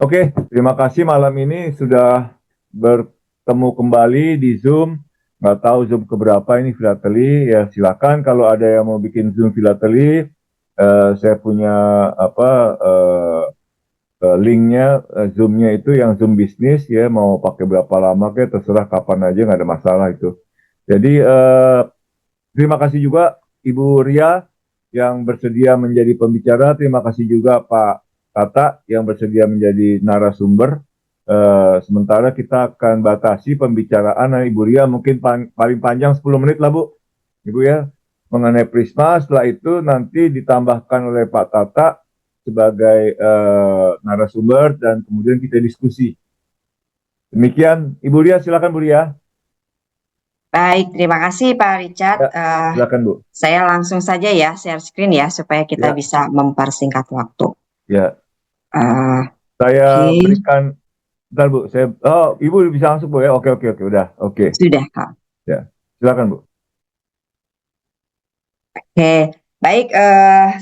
Oke, terima kasih malam ini sudah bertemu kembali di Zoom. Nggak tahu Zoom keberapa ini Filateli. Ya silakan kalau ada yang mau bikin Zoom Filateli, saya punya apa linknya, Zoom-nya itu yang Zoom bisnis ya, mau pakai berapa lama kayak terserah kapan aja nggak ada masalah itu. Jadi terima kasih juga Ibu Ria yang bersedia menjadi pembicara. Terima kasih juga Pak Tata yang bersedia menjadi narasumber. Sementara kita akan batasi pembicaraan Ibu Ria mungkin paling panjang 10 menit lah Bu. Ibu ya, mengenai Prisma. Setelah itu nanti ditambahkan oleh Pak Tata sebagai narasumber dan kemudian kita diskusi. Demikian, Ibu Ria, silakan Bu Ria. Baik, terima kasih Pak Richard. Ya, silakan Bu. Saya langsung saja ya share screen ya supaya kita Ya, bisa mempersingkat waktu. ya. Eh, Saya Oke, berikan. Bentar Bu, Ibu bisa langsung Bu ya? Oke, oke, oke, udah, oke. sudah Kak. Ya, silakan Bu. Oke, baik.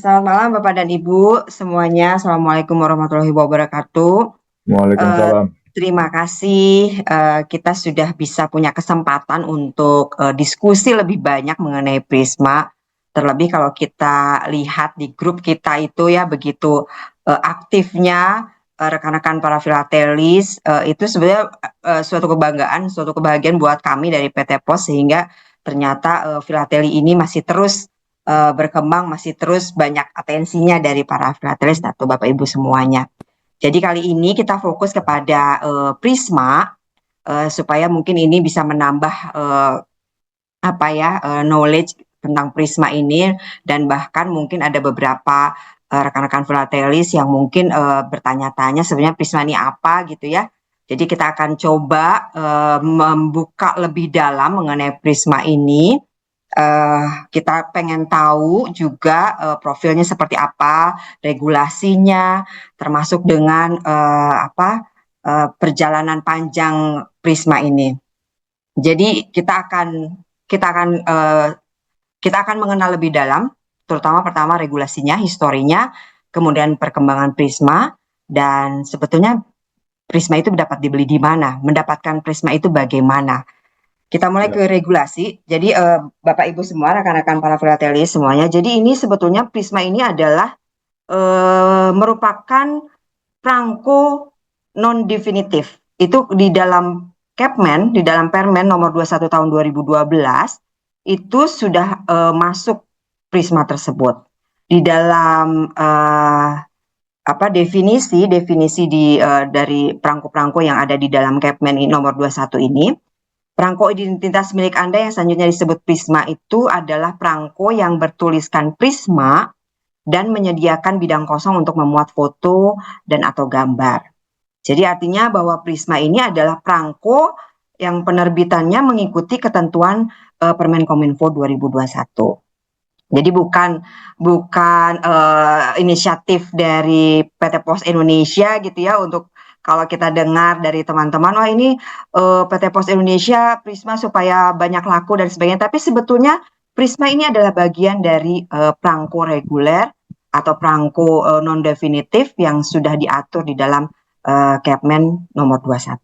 Selamat malam Bapak dan Ibu semuanya. Assalamualaikum warahmatullahi wabarakatuh. Eh, Waalaikumsalam. Terima kasih kita sudah bisa punya kesempatan untuk diskusi lebih banyak mengenai Prisma. Terlebih kalau kita lihat di grup kita itu ya begitu aktifnya rekan-rekan para filatelis itu sebenarnya suatu kebanggaan, suatu kebahagiaan buat kami dari PT Pos sehingga ternyata filateli ini masih terus berkembang, masih terus banyak atensinya dari para filatelis atau Bapak Ibu semuanya. Jadi kali ini kita fokus kepada Prisma supaya mungkin ini bisa menambah knowledge tentang Prisma ini dan bahkan mungkin ada beberapa rekan-rekan filatelis yang mungkin bertanya-tanya sebenarnya Prisma ini apa gitu ya. Jadi kita akan coba membuka lebih dalam mengenai Prisma ini. Kita pengen tahu juga profilnya seperti apa, regulasinya, termasuk dengan perjalanan panjang Prisma ini. Jadi kita akan mengenal lebih dalam, terutama pertama regulasinya, historinya, kemudian perkembangan Prisma, dan sebetulnya Prisma itu dapat dibeli di mana, mendapatkan Prisma itu bagaimana. Kita mulai Ya, ke regulasi. Jadi Bapak Ibu semua, rekan-rekan para filatelis semuanya. Jadi ini sebetulnya Prisma ini adalah merupakan prangko non definitif. Itu di dalam Kepmen, di dalam Permen nomor 21 tahun 2012 itu sudah masuk Prisma tersebut. Di dalam definisi dari perangko-perangko yang ada di dalam Kepmen nomor 21 ini. Perangko identitas milik Anda yang selanjutnya disebut Prisma itu adalah perangko yang bertuliskan Prisma dan menyediakan bidang kosong untuk memuat foto dan atau gambar. Jadi artinya bahwa Prisma ini adalah perangko yang penerbitannya mengikuti ketentuan Permenkominfo 2021. Jadi bukan bukan inisiatif dari PT Pos Indonesia gitu ya untuk kalau kita dengar dari teman-teman, wah ini PT Pos Indonesia Prisma supaya banyak laku dan sebagainya. Tapi sebetulnya Prisma ini adalah bagian dari perangko reguler atau perangko non definitif yang sudah diatur di dalam Kepmen nomor 21.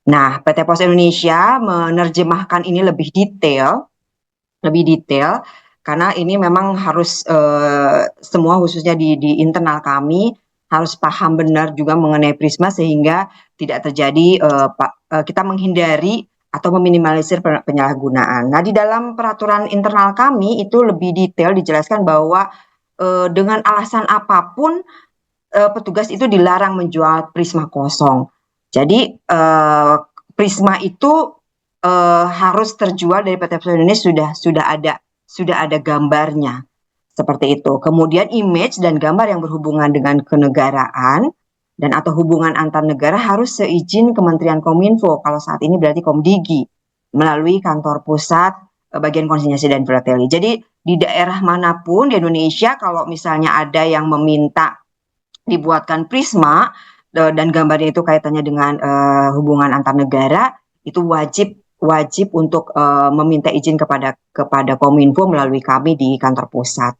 Nah, PT Pos Indonesia menerjemahkan ini lebih detail karena ini memang harus semua khususnya di internal kami harus paham benar juga mengenai Prisma sehingga tidak terjadi kita menghindari atau meminimalisir penyalahgunaan. Nah, di dalam peraturan internal kami itu lebih detail dijelaskan bahwa dengan alasan apapun petugas itu dilarang menjual Prisma kosong. Jadi Prisma itu harus terjual dari PT Pos Indonesia sudah ada gambarnya seperti itu. Kemudian image dan gambar yang berhubungan dengan kenegaraan dan atau hubungan antar negara harus seizin Kementerian Kominfo. Kalau saat ini berarti Komdigi melalui kantor pusat bagian konsinyasi dan filateli. Jadi di daerah manapun di Indonesia kalau misalnya ada yang meminta dibuatkan Prisma dan gambarnya itu kaitannya dengan hubungan antar negara itu wajib untuk meminta izin kepada Kominfo melalui kami di kantor pusat.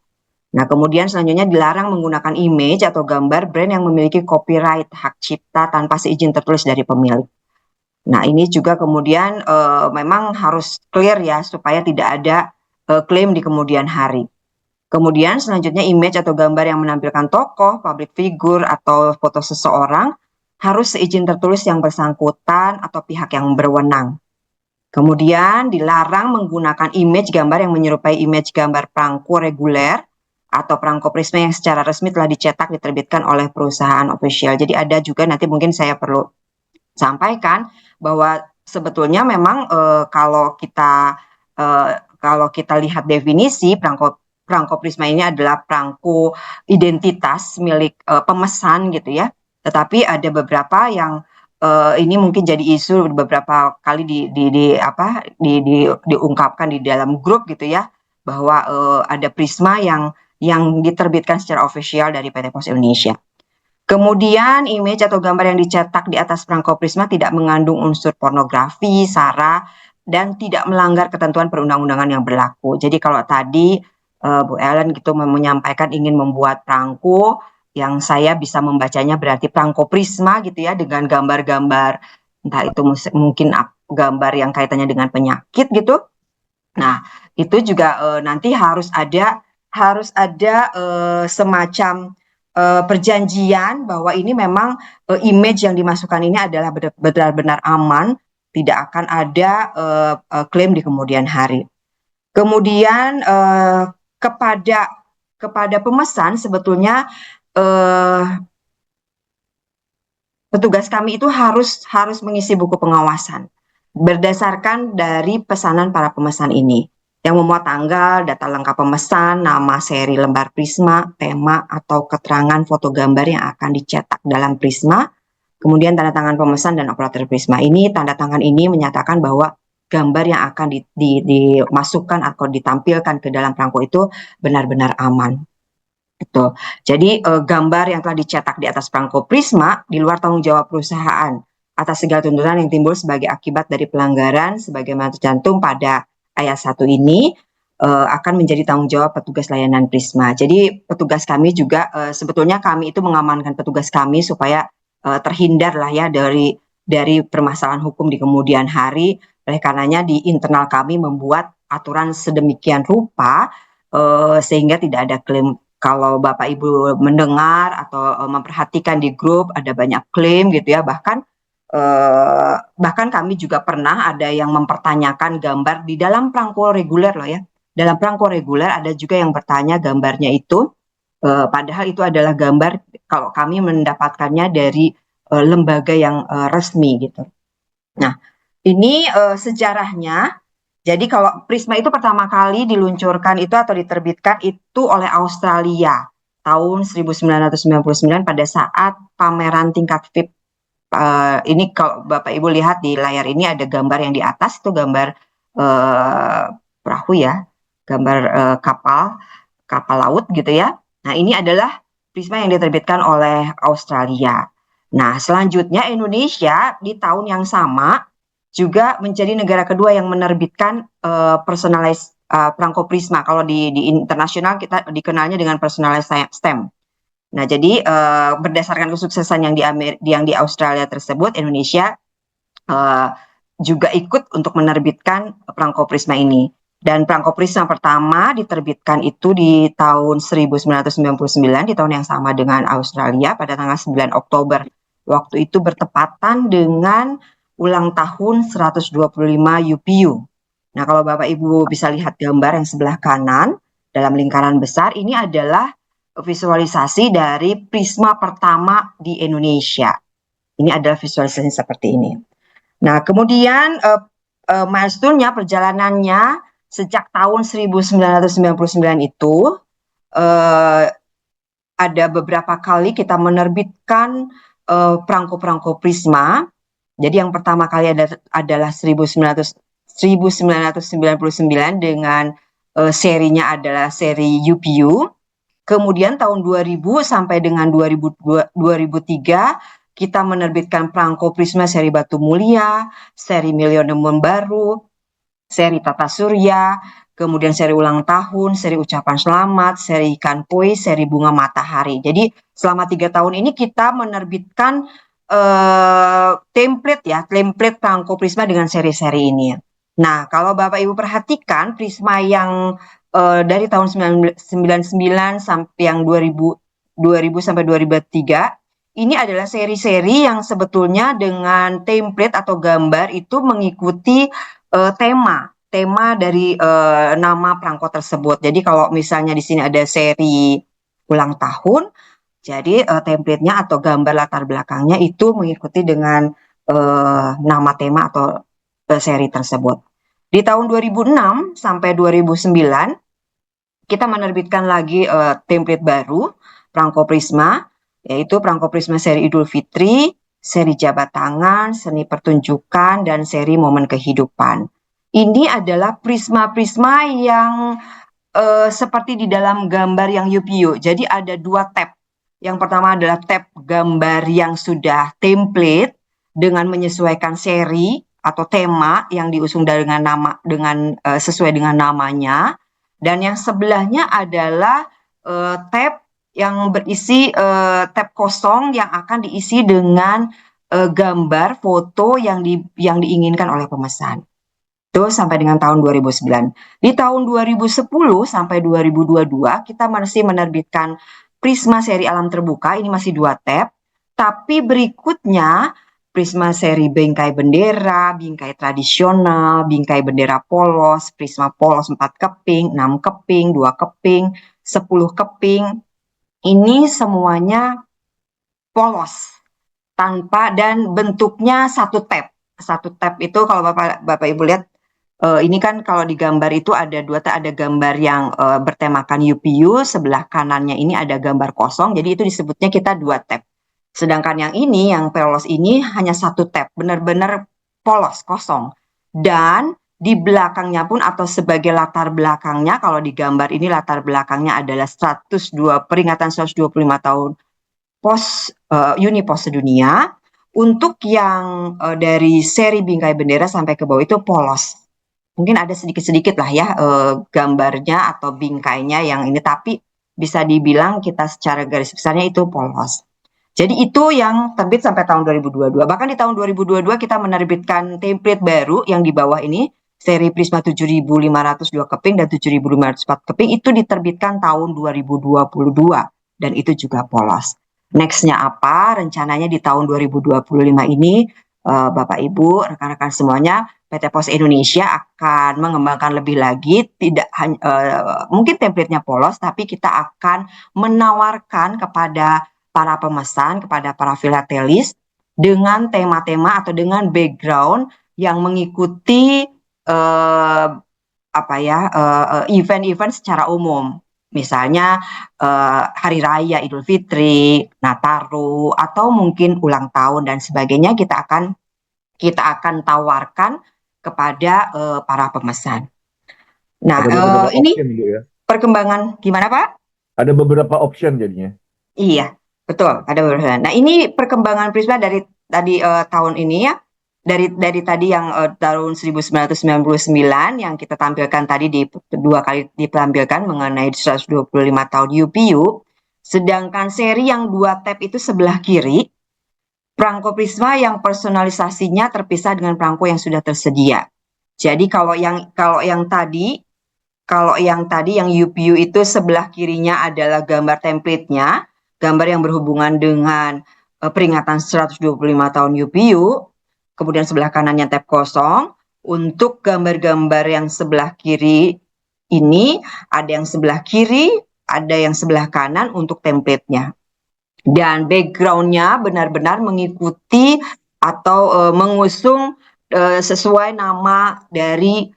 Nah, kemudian selanjutnya dilarang menggunakan image atau gambar brand yang memiliki copyright hak cipta tanpa seizin tertulis dari pemilik. Nah, ini juga kemudian memang harus clear ya supaya tidak ada klaim di kemudian hari. Kemudian selanjutnya image atau gambar yang menampilkan tokoh, public figure, atau foto seseorang harus seizin tertulis yang bersangkutan atau pihak yang berwenang. Kemudian dilarang menggunakan image gambar yang menyerupai image gambar perangko reguler atau perangko prisma yang secara resmi telah dicetak diterbitkan oleh perusahaan official. Jadi ada juga nanti mungkin saya perlu sampaikan bahwa sebetulnya memang kalau kita lihat definisi perangko prisma ini adalah perangko identitas milik pemesan gitu ya. Tetapi ada beberapa yang ini mungkin jadi isu beberapa kali diungkapkan di dalam grup gitu ya, bahwa ada prisma yang diterbitkan secara official dari PT Pos Indonesia. Kemudian image atau gambar yang dicetak di atas perangko prisma tidak mengandung unsur pornografi, sara, dan tidak melanggar ketentuan perundang-undangan yang berlaku. Jadi kalau tadi Bu Ellen gitu menyampaikan ingin membuat perangko yang saya bisa membacanya berarti perangko prisma gitu ya, dengan gambar-gambar entah itu mungkin gambar yang kaitannya dengan penyakit gitu. Nah, itu juga nanti harus ada semacam perjanjian bahwa ini memang image yang dimasukkan ini adalah benar-benar aman, tidak akan ada klaim di kemudian hari. Kemudian kepada pemesan sebetulnya petugas kami itu harus mengisi buku pengawasan berdasarkan dari pesanan para pemesan ini yang memuat tanggal, data lengkap pemesan, nama seri lembar prisma, tema atau keterangan foto gambar yang akan dicetak dalam prisma, kemudian tanda tangan pemesan dan operator prisma. Ini tanda tangan ini menyatakan bahwa gambar yang akan dimasukkan atau ditampilkan ke dalam perangko itu benar-benar aman. Gitu. Jadi gambar yang telah dicetak di atas perangko prisma di luar tanggung jawab perusahaan atas segala tuntutan yang timbul sebagai akibat dari pelanggaran sebagaimana tercantum pada ayat 1 ini akan menjadi tanggung jawab petugas layanan prisma. Jadi petugas kami juga sebetulnya kami itu mengamankan petugas kami supaya terhindar lah ya dari permasalahan hukum di kemudian hari. Oleh karenanya di internal kami membuat aturan sedemikian rupa sehingga tidak ada klaim. Kalau Bapak Ibu mendengar atau memperhatikan di grup ada banyak klaim gitu ya, bahkan kami juga pernah ada yang mempertanyakan gambar di dalam perangko reguler loh ya. Dalam perangko reguler ada juga yang bertanya gambarnya itu, padahal itu adalah gambar kalau kami mendapatkannya dari lembaga yang resmi gitu. Nah, ini sejarahnya. Jadi kalau Prisma itu pertama kali diluncurkan itu atau diterbitkan itu oleh Australia tahun 1999 pada saat pameran tingkat VIP. Ini kalau Bapak Ibu lihat di layar ini ada gambar yang di atas itu gambar perahu ya, gambar kapal laut gitu ya. Nah, ini adalah Prisma yang diterbitkan oleh Australia. Nah, selanjutnya Indonesia di tahun yang sama juga menjadi negara kedua yang menerbitkan personalized perangko prisma. Kalau di internasional kita dikenalnya dengan personalized stamp. Nah, jadi berdasarkan kesuksesan yang di Australia tersebut, Indonesia juga ikut untuk menerbitkan perangko prisma ini. Dan perangko prisma pertama diterbitkan itu di tahun 1999, di tahun yang sama dengan Australia pada tanggal 9 Oktober. Waktu itu bertepatan dengan ulang tahun 125 UPU. Nah, kalau Bapak Ibu bisa lihat gambar yang sebelah kanan dalam lingkaran besar, ini adalah visualisasi dari prisma pertama di Indonesia. Ini adalah visualisasi seperti ini. Nah, kemudian milestone-nya, perjalanannya sejak tahun 1999 itu ada beberapa kali kita menerbitkan perangko-perangko prisma. Jadi yang pertama kali adalah 1999 dengan serinya adalah seri UPU. Kemudian tahun 2000 sampai dengan 2003 kita menerbitkan perangko prisma seri Batu Mulia, seri Milenium Baru, seri Tata Surya, kemudian seri ulang tahun, seri ucapan selamat, seri ikan koi, seri bunga matahari. Jadi selama 3 tahun ini kita menerbitkan template Prangko Prisma dengan seri-seri ini. Nah, kalau Bapak Ibu perhatikan Prisma yang dari tahun 1999 sampai yang 2000 sampai 2003 ini adalah seri-seri yang sebetulnya dengan template atau gambar itu mengikuti tema dari nama perangko tersebut. Jadi kalau misalnya di sini ada seri ulang tahun, jadi template-nya atau gambar latar belakangnya itu mengikuti dengan nama tema atau seri tersebut. Di tahun 2006 sampai 2009 kita menerbitkan lagi template baru Prangko Prisma, yaitu Prangko Prisma seri Idul Fitri, seri jabat tangan, seni pertunjukan, dan seri momen kehidupan. Ini adalah prisma-prisma yang seperti di dalam gambar yang Yupiu. Jadi ada 2 tab. Yang pertama adalah tab gambar yang sudah template dengan menyesuaikan seri atau tema yang diusung sesuai dengan namanya. Dan yang sebelahnya adalah tab yang berisi tab kosong yang akan diisi dengan gambar foto yang diinginkan oleh pemesan. Itu sampai dengan tahun 2009. Di tahun 2010 sampai 2022 kita masih menerbitkan Prisma seri alam terbuka, ini masih 2 tab. Tapi berikutnya Prisma seri bingkai bendera, bingkai tradisional, bingkai bendera polos, Prisma polos 4 keping, 6 keping, 2 keping, 10 keping. Ini semuanya polos tanpa dan bentuknya 1 tab. 1 tab itu kalau Bapak Ibu lihat ini kan kalau di gambar itu ada 2 tab, ada gambar yang bertemakan UPU, sebelah kanannya ini ada gambar kosong, jadi itu disebutnya kita 2 tab. Sedangkan yang ini, yang polos ini hanya 1 tab, benar-benar polos, kosong. Dan di belakangnya pun atau sebagai latar belakangnya, kalau di gambar ini latar belakangnya adalah peringatan 125 tahun Uni Pos Sedunia. Untuk yang dari seri bingkai bendera sampai ke bawah itu polos. Mungkin ada sedikit-sedikit lah ya gambarnya atau bingkainya yang ini, tapi bisa dibilang kita secara garis besarnya itu polos. Jadi itu yang terbit sampai tahun 2022. Bahkan di tahun 2022 kita menerbitkan template baru yang di bawah ini, seri Prisma 7.502 keping dan 7.504 keping itu diterbitkan tahun 2022 dan itu juga polos. Next-nya apa? Rencananya di tahun 2025 ini Bapak Ibu, rekan-rekan semuanya, PT Pos Indonesia akan mengembangkan lebih lagi, tidak hanya mungkin template-nya polos, tapi kita akan menawarkan kepada para pemesan, kepada para filatelis dengan tema-tema atau dengan background yang mengikuti event-event secara umum. Misalnya Hari Raya Idul Fitri, Nataru, atau mungkin ulang tahun dan sebagainya kita akan tawarkan kepada para pemesan. Nah, ini ya? Perkembangan gimana Pak? Ada beberapa option jadinya. Iya, betul. Ada beberapa. Nah, ini perkembangan Prisma dari tadi tahun ini ya. Dari tadi yang tahun 1999 yang kita tampilkan tadi 2 kali ditampilkan mengenai 125 tahun UPU, sedangkan seri yang 2 tab itu sebelah kiri perangko Prisma yang personalisasinya terpisah dengan perangko yang sudah tersedia. Jadi kalau yang tadi yang UPU itu sebelah kirinya adalah gambar template-nya, gambar yang berhubungan dengan peringatan 125 tahun UPU. Kemudian sebelah kanannya tab kosong. Untuk gambar-gambar yang sebelah kiri ini, ada yang sebelah kiri, ada yang sebelah kanan untuk template-nya. Dan background-nya benar-benar mengikuti atau mengusung sesuai nama dari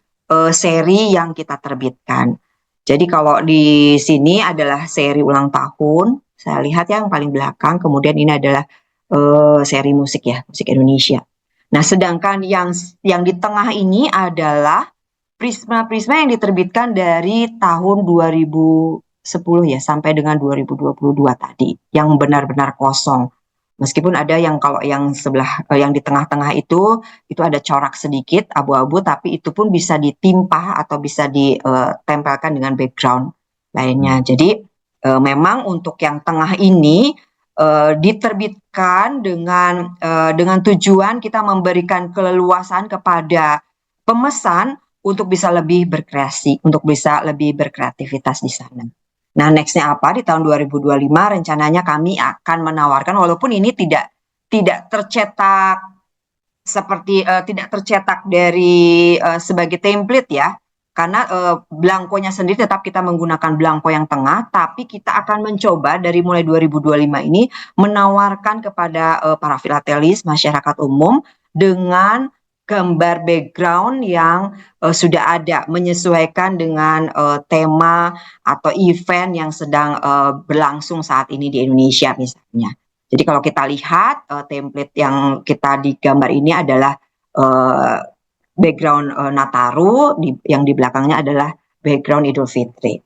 seri yang kita terbitkan. Jadi kalau di sini adalah seri ulang tahun, saya lihat yang paling belakang, kemudian ini adalah seri musik ya, musik Indonesia. Nah, sedangkan yang di tengah ini adalah prisma-prisma yang diterbitkan dari tahun 2010 ya sampai dengan 2022 tadi, yang benar-benar kosong. Meskipun ada yang kalau yang sebelah yang di tengah-tengah itu ada corak sedikit abu-abu, tapi itu pun bisa ditimpa atau bisa ditempelkan dengan background lainnya. Jadi memang untuk yang tengah ini diterbitkan dengan tujuan kita memberikan keleluasan kepada pemesan untuk bisa lebih berkreasi, untuk bisa lebih berkreativitas di sana. Nah, next-nya apa? Di tahun 2025 rencananya kami akan menawarkan, walaupun ini tidak tercetak seperti tidak tercetak dari sebagai template ya, karena belangkonya sendiri tetap kita menggunakan belangko yang tengah, tapi kita akan mencoba dari mulai 2025 ini menawarkan kepada para filatelis masyarakat umum dengan gambar background yang sudah ada menyesuaikan dengan tema atau event yang sedang berlangsung saat ini di Indonesia misalnya. Jadi kalau kita lihat template yang kita digambar ini adalah background Nataru, yang di belakangnya adalah background Idul Fitri.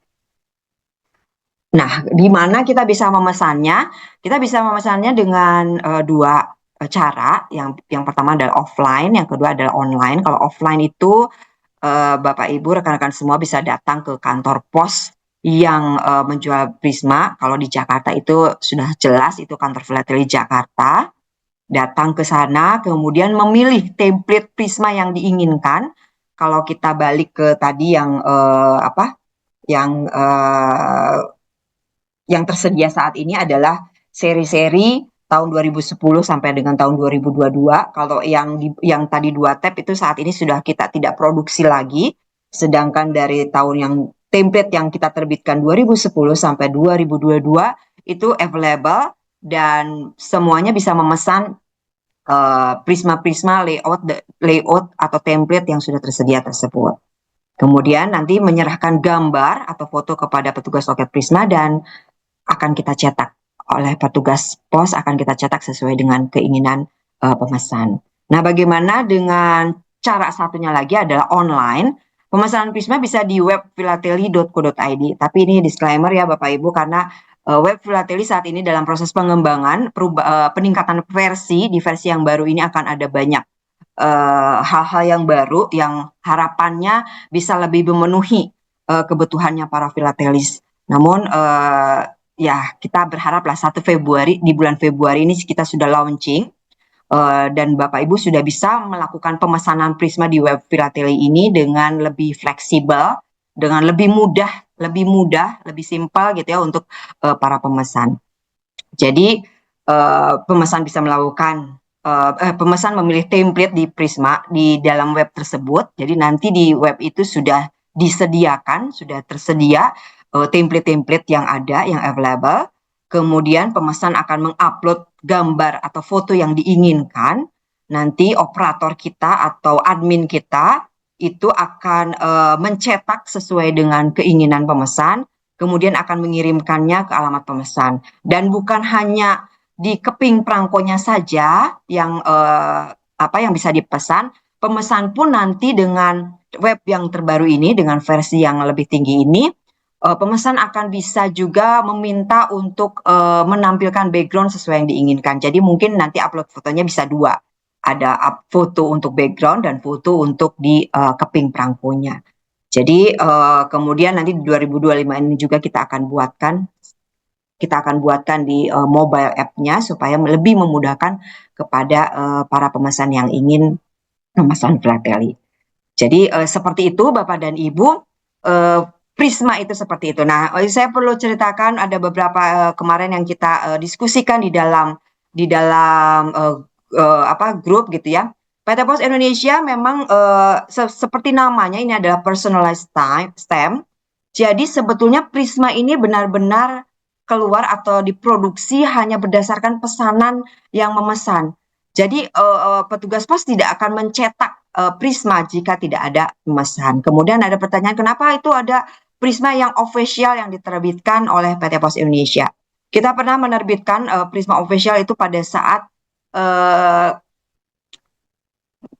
Nah, di mana kita bisa memesannya? Kita bisa memesannya dengan dua cara. Yang pertama adalah offline, yang kedua adalah online. Kalau offline itu Bapak Ibu rekan-rekan semua bisa datang ke kantor pos yang menjual Prisma. Kalau di Jakarta itu sudah jelas itu kantor Filateli Jakarta. Datang ke sana, kemudian memilih template Prisma yang diinginkan. Kalau kita balik ke tadi yang yang tersedia saat ini adalah seri-seri tahun 2010 sampai dengan tahun 2022. Kalau yang tadi 2 tab itu saat ini sudah kita tidak produksi lagi. Sedangkan dari tahun yang template yang kita terbitkan 2010 sampai 2022 itu available dan semuanya bisa memesan prisma-prisma layout atau template yang sudah tersedia tersebut. Kemudian nanti menyerahkan gambar atau foto kepada petugas loket Prisma dan akan kita cetak oleh petugas pos, akan kita cetak sesuai dengan keinginan pemesan. Nah, bagaimana dengan cara satunya lagi adalah online. Pemesanan Prisma bisa di web filateli.co.id. Tapi ini disclaimer ya Bapak Ibu, karena web Filateli saat ini dalam proses pengembangan, peningkatan versi. Di versi yang baru ini akan ada banyak hal-hal yang baru yang harapannya bisa lebih memenuhi kebutuhannya para filatelis. Namun ya kita berharaplah 1 Februari, di bulan Februari ini kita sudah launching dan Bapak Ibu sudah bisa melakukan pemesanan Prisma di web Filateli ini dengan lebih fleksibel, dengan lebih mudah, lebih simpel gitu ya untuk para pemesan. Jadi pemesan bisa melakukan pemesan memilih template di Prisma di dalam web tersebut. Jadi nanti di web itu sudah disediakan, sudah tersedia template-template yang ada, yang available. Kemudian pemesan akan mengupload gambar atau foto yang diinginkan. Nanti operator kita atau admin kita itu akan mencetak sesuai dengan keinginan pemesan, kemudian akan mengirimkannya ke alamat pemesan. Dan bukan hanya di keping perangkonya saja yang yang bisa dipesan, pemesan pun nanti dengan web yang terbaru ini, dengan versi yang lebih tinggi ini, pemesan akan bisa juga meminta untuk menampilkan background sesuai yang diinginkan. Jadi mungkin nanti upload fotonya bisa 2. Ada foto untuk background dan foto untuk di keping perangkonya. Jadi kemudian nanti di 2025 ini juga kita akan buatkan di mobile app-nya supaya lebih memudahkan kepada para pemesan yang ingin memesan Filateli. Jadi seperti itu Bapak dan Ibu, Prisma itu seperti itu. Nah, saya perlu ceritakan ada beberapa kemarin yang kita diskusikan di dalam grup gitu ya. PT Pos Indonesia memang seperti namanya ini adalah personalized stamp. Jadi sebetulnya Prisma ini benar-benar keluar atau diproduksi hanya berdasarkan pesanan yang memesan. Jadi petugas pos tidak akan mencetak Prisma jika tidak ada pemesan. Kemudian ada pertanyaan kenapa itu ada Prisma yang official yang diterbitkan oleh PT Pos Indonesia. Kita pernah menerbitkan Prisma official itu pada saat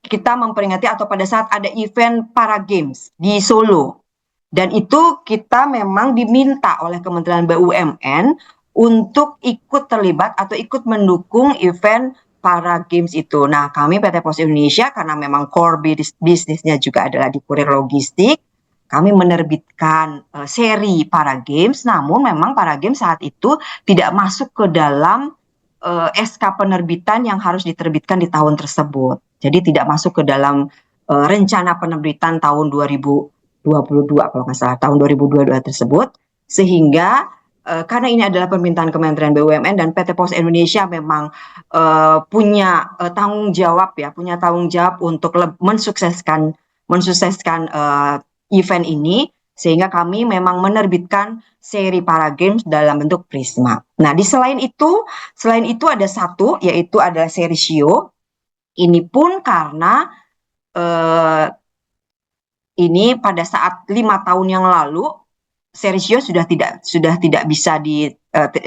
kita memperingati atau pada saat ada event Para Games di Solo. Dan itu kita memang diminta oleh Kementerian BUMN untuk ikut terlibat atau ikut mendukung event para games itu. Nah, kami PT Pos Indonesia karena memang core bisnisnya juga adalah di kurir logistik, kami menerbitkan seri para games, namun memang para games saat itu tidak masuk ke dalam SK penerbitan yang harus diterbitkan di tahun tersebut. Jadi tidak masuk ke dalam rencana penerbitan tahun 2022 kalau nggak salah, tahun 2022 tersebut, sehingga karena ini adalah permintaan Kementerian BUMN dan PT Pos Indonesia memang punya tanggung jawab untuk mensukseskan event ini, sehingga kami memang menerbitkan seri para games dalam bentuk Prisma. Nah, selain itu ada satu, yaitu adalah seri Shio. Ini pun karena ini pada saat 5 tahun yang lalu Sergio sudah tidak bisa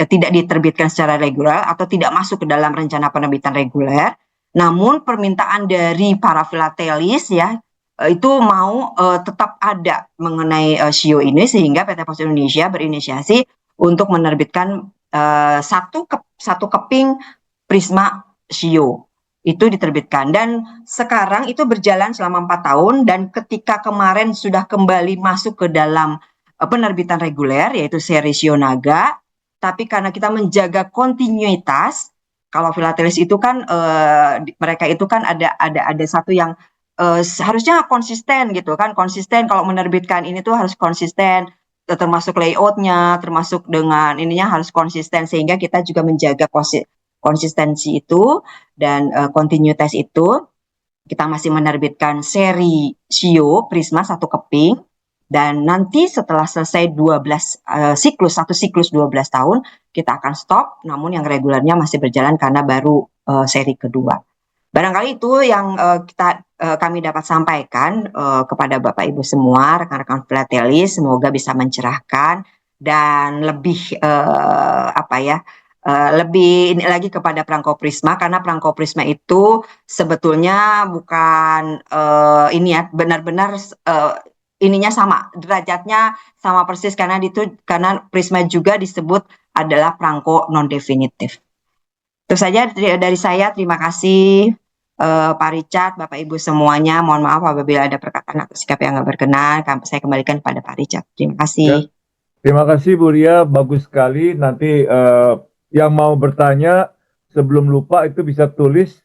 tidak diterbitkan secara reguler atau tidak masuk ke dalam rencana penerbitan reguler. Namun permintaan dari para filatelis ya itu mau tetap ada mengenai Shio ini, sehingga PT Pos Indonesia berinisiasi untuk menerbitkan satu keping Prisma Shio itu diterbitkan, dan sekarang itu berjalan selama 4 tahun, dan ketika kemarin sudah kembali masuk ke dalam penerbitan reguler yaitu seri Shionaga, tapi karena kita menjaga kontinuitas, kalau filatelis itu kan mereka itu kan ada satu yang harusnya konsisten gitu kan, konsisten kalau menerbitkan ini tuh harus konsisten, termasuk layoutnya, termasuk dengan ininya harus konsisten, sehingga kita juga menjaga konsistensi itu dan kontinuitas itu. Kita masih menerbitkan seri Shio Prisma satu keping, dan nanti setelah selesai 12 satu siklus 12 tahun kita akan stop, namun yang regulernya masih berjalan karena baru seri kedua. Barangkali itu yang kami dapat sampaikan kepada Bapak Ibu semua, rekan-rekan filatelis, semoga bisa mencerahkan dan lebih lebih ini lagi kepada Prangko Prisma, karena Prangko Prisma itu sebetulnya bukan ini ya, benar-benar ininya sama, derajatnya sama persis, karena Prisma juga disebut adalah perangko non definitif. Itu saja dari saya. Terima kasih Pak Richard, Bapak Ibu semuanya. Mohon maaf apabila ada perkataan atau sikap yang nggak berkenan. Saya kembalikan kepada Pak Richard. Terima kasih. Terima kasih Bu Ria, bagus sekali. Nanti yang mau bertanya sebelum lupa itu bisa tulis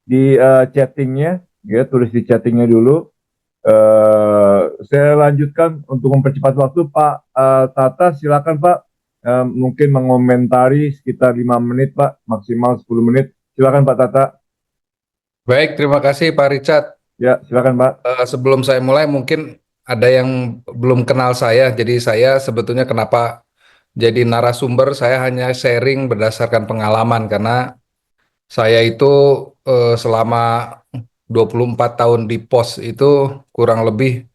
di chattingnya, ya tulis di chattingnya dulu. Saya lanjutkan untuk mempercepat waktu, Pak Tata, silakan Pak. Mungkin mengomentari sekitar 5 menit Pak, maksimal 10 menit. Silakan Pak Tata. Baik, terima kasih Pak Richard. Ya, silakan Pak. Sebelum saya mulai, mungkin ada yang belum kenal saya, jadi saya sebetulnya kenapa jadi narasumber, saya hanya sharing berdasarkan pengalaman, karena saya itu selama 24 tahun di pos itu kurang lebih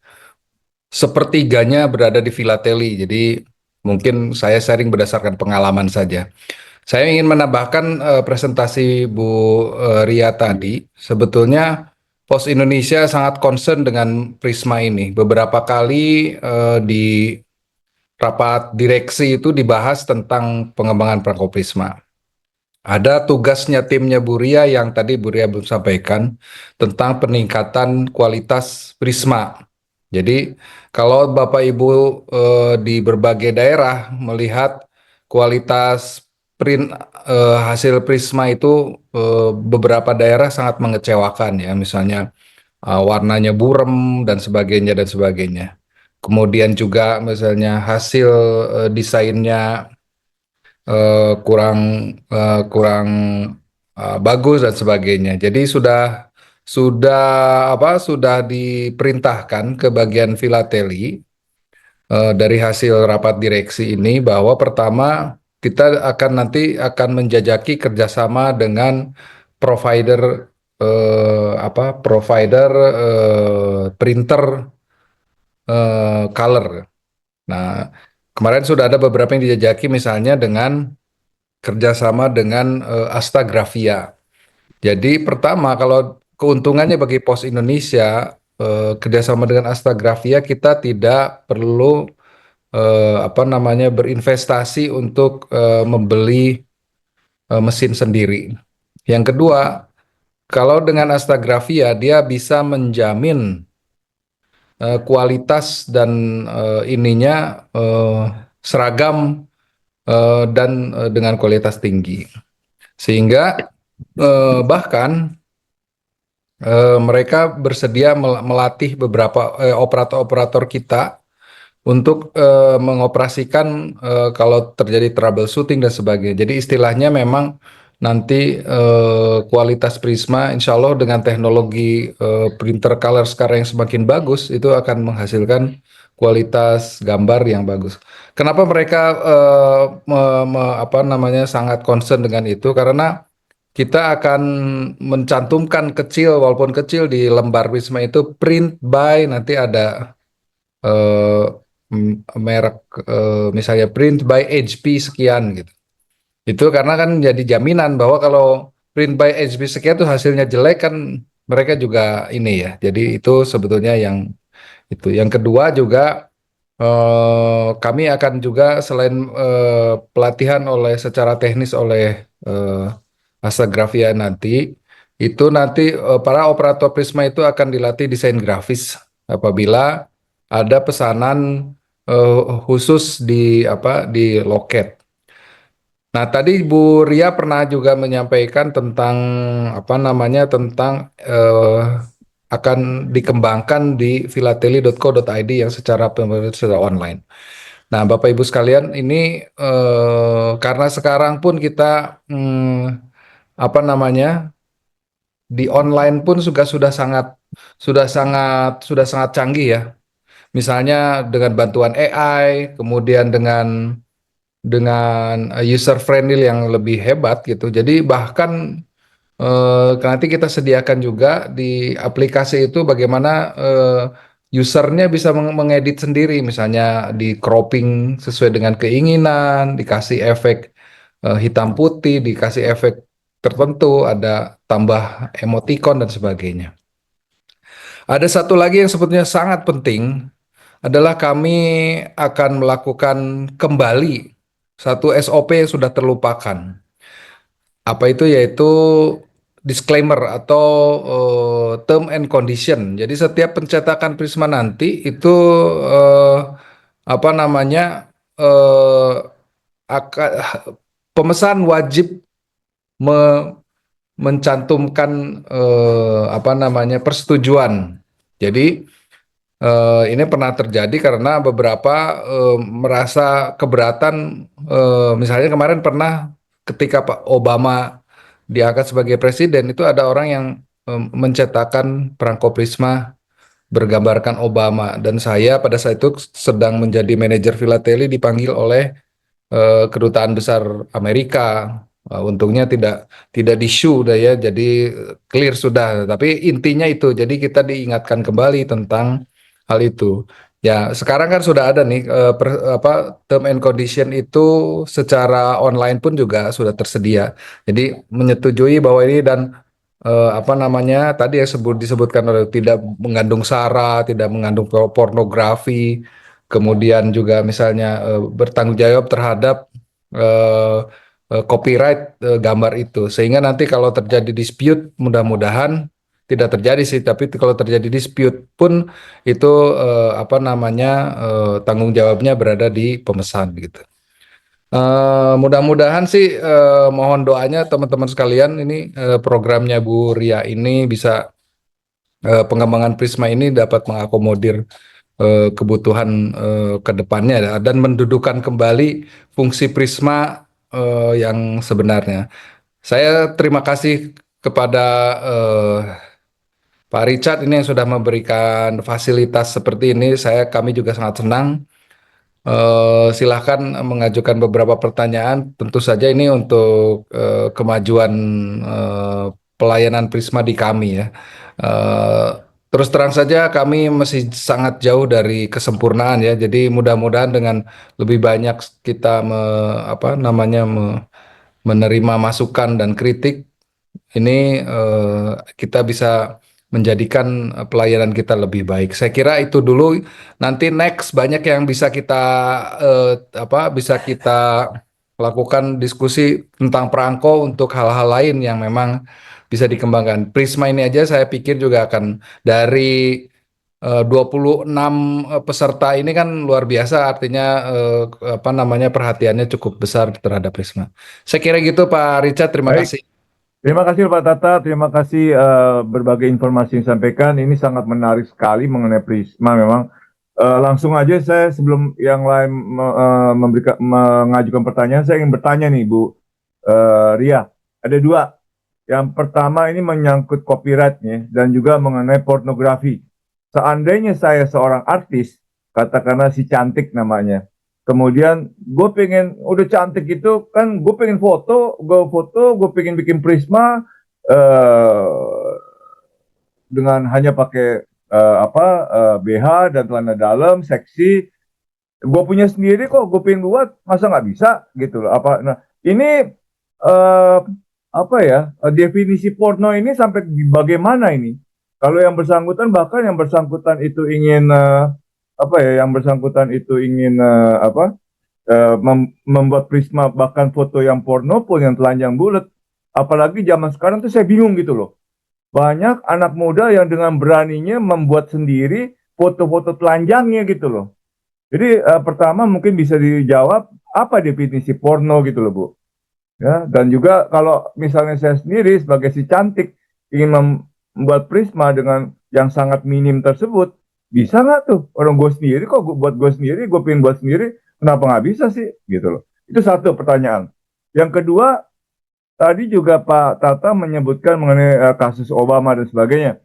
sepertiganya berada di filateli, jadi mungkin saya sharing berdasarkan pengalaman saja. Saya ingin menambahkan presentasi Bu Ria tadi, sebetulnya Pos Indonesia sangat concern dengan Prisma ini. Beberapa kali di rapat direksi itu dibahas tentang pengembangan perangko Prisma. Ada tugasnya timnya Bu Ria yang tadi Bu Ria belum sampaikan tentang peningkatan kualitas Prisma. Jadi kalau Bapak Ibu di berbagai daerah melihat kualitas hasil Prisma itu beberapa daerah sangat mengecewakan ya, misalnya warnanya burem dan sebagainya dan sebagainya. Kemudian juga misalnya hasil desainnya kurang bagus dan sebagainya. Jadi sudah diperintahkan ke bagian filateli dari hasil rapat direksi ini bahwa pertama kita nanti akan menjajaki kerjasama dengan provider printer color. Nah, kemarin sudah ada beberapa yang dijajaki, misalnya dengan kerjasama dengan Astagrafia. Jadi pertama, kalau keuntungannya bagi Pos Indonesia kerjasama dengan Astagrafia, kita tidak perlu apa namanya berinvestasi untuk membeli mesin sendiri. Yang kedua, kalau dengan Astagrafia dia bisa menjamin kualitas dan ininya seragam dan dengan kualitas tinggi. Sehingga bahkan mereka bersedia melatih beberapa operator-operator kita untuk mengoperasikan kalau terjadi troubleshooting dan sebagainya. Jadi istilahnya memang nanti kualitas Prisma, insya Allah dengan teknologi printer color sekarang yang semakin bagus, itu akan menghasilkan kualitas gambar yang bagus. Kenapa mereka apa namanya sangat concern dengan itu? Karena kita akan mencantumkan kecil, walaupun kecil di lembar Prisma itu print by, nanti ada eh, merek misalnya print by HP sekian gitu. Itu karena kan jadi jaminan bahwa kalau print by HP sekian itu hasilnya jelek kan mereka juga ini ya. Jadi itu sebetulnya yang itu. Yang kedua juga kami akan juga selain pelatihan oleh secara teknis oleh Astagrafia nanti, itu nanti para operator Prisma itu akan dilatih desain grafis apabila ada pesanan khusus di apa di loket. Nah, tadi Bu Ria pernah juga menyampaikan tentang apa namanya tentang akan dikembangkan di philately.co.id yang secara secara online. Nah, Bapak Ibu sekalian, ini karena sekarang pun kita apa namanya di online pun juga sudah sangat canggih ya. Misalnya dengan bantuan AI, kemudian dengan user friendly yang lebih hebat gitu. Jadi bahkan nanti kita sediakan juga di aplikasi itu bagaimana usernya bisa mengedit sendiri, misalnya di cropping sesuai dengan keinginan, dikasih efek hitam putih, dikasih efek tertentu, ada tambah emoticon dan sebagainya. Ada satu lagi yang sebetulnya sangat penting adalah kami akan melakukan kembali satu SOP yang sudah terlupakan. Apa itu? Yaitu disclaimer atau term and condition. Jadi setiap pencetakan Prisma nanti itu apa namanya akan pemesan wajib me- mencantumkan apa namanya persetujuan. Jadi ini pernah terjadi karena beberapa merasa keberatan. Misalnya kemarin pernah ketika Pak Obama diangkat sebagai presiden, itu ada orang yang mencetakkan perangko Prisma bergambarkan Obama, dan saya pada saat itu sedang menjadi manajer filateli dipanggil oleh Kedutaan Besar Amerika. Untungnya tidak di-show dah ya, jadi clear sudah. Tapi intinya itu, jadi kita diingatkan kembali tentang hal itu. Ya, sekarang kan sudah ada nih apa term and condition itu secara online pun juga sudah tersedia. Jadi menyetujui bahwa ini dan apa namanya tadi yang disebutkan oleh tidak mengandung sara, tidak mengandung pornografi, kemudian juga misalnya bertanggung jawab terhadap eh, copyright gambar itu, sehingga nanti kalau terjadi dispute, mudah-mudahan tidak terjadi sih, tapi kalau terjadi dispute pun itu apa namanya tanggung jawabnya berada di pemesan gitu. Mudah-mudahan sih mohon doanya teman-teman sekalian, ini programnya Bu Ria ini bisa pengembangan Prisma ini dapat mengakomodir kebutuhan ke depannya dan mendudukan kembali fungsi Prisma yang sebenarnya. Saya terima kasih kepada Pak Richard ini yang sudah memberikan fasilitas seperti ini. Kami juga sangat senang. Silahkan mengajukan beberapa pertanyaan. Tentu saja ini untuk kemajuan eh, pelayanan Prisma di kami ya. Eh, Terus terang saja kami masih sangat jauh dari kesempurnaan ya. Jadi mudah-mudahan dengan lebih banyak kita apa namanya menerima masukan dan kritik, ini kita bisa menjadikan pelayanan kita lebih baik. Saya kira itu dulu. Nanti next banyak yang bisa kita bisa kita lakukan diskusi tentang perangko untuk hal-hal lain yang memang bisa dikembangkan. Prisma ini aja saya pikir juga akan dari 26 peserta ini kan luar biasa, artinya perhatiannya cukup besar terhadap Prisma. Saya kira gitu Pak Richard, terima Baik, kasih. terima kasih Pak Tata, terima kasih berbagai informasi yang disampaikan. Ini sangat menarik sekali mengenai Prisma memang. Langsung aja saya sebelum yang lain mengajukan pertanyaan, saya ingin bertanya nih Bu Ria. Ada dua. Yang pertama ini menyangkut copyrightnya dan juga mengenai pornografi. Seandainya saya seorang artis, katakanlah si cantik namanya, kemudian gue pengen udah cantik itu kan gue pengen foto, gue pengen bikin Prisma dengan hanya pakai BH dan celana dalam seksi. Gue punya sendiri kok, gue pengen buat, masa nggak bisa gitu loh. Nah ini eh, definisi porno ini sampai bagaimana ini? Kalau yang bersangkutan, bahkan yang bersangkutan itu ingin yang bersangkutan itu ingin membuat Prisma bahkan foto yang porno pun yang telanjang bulat. Apalagi zaman sekarang tuh saya bingung gitu loh. Banyak anak muda yang dengan beraninya membuat sendiri foto-foto telanjangnya gitu loh. Jadi pertama mungkin bisa dijawab apa definisi porno gitu loh Bu. Ya, dan juga kalau misalnya saya sendiri sebagai si cantik ingin membuat Prisma dengan yang sangat minim tersebut, bisa nggak tuh? Orang gue sendiri kok buat gue sendiri, gue pengen buat sendiri, kenapa nggak bisa sih? Gitu loh. Itu satu pertanyaan. Yang kedua, tadi juga Pak Tata menyebutkan mengenai kasus Obama dan sebagainya.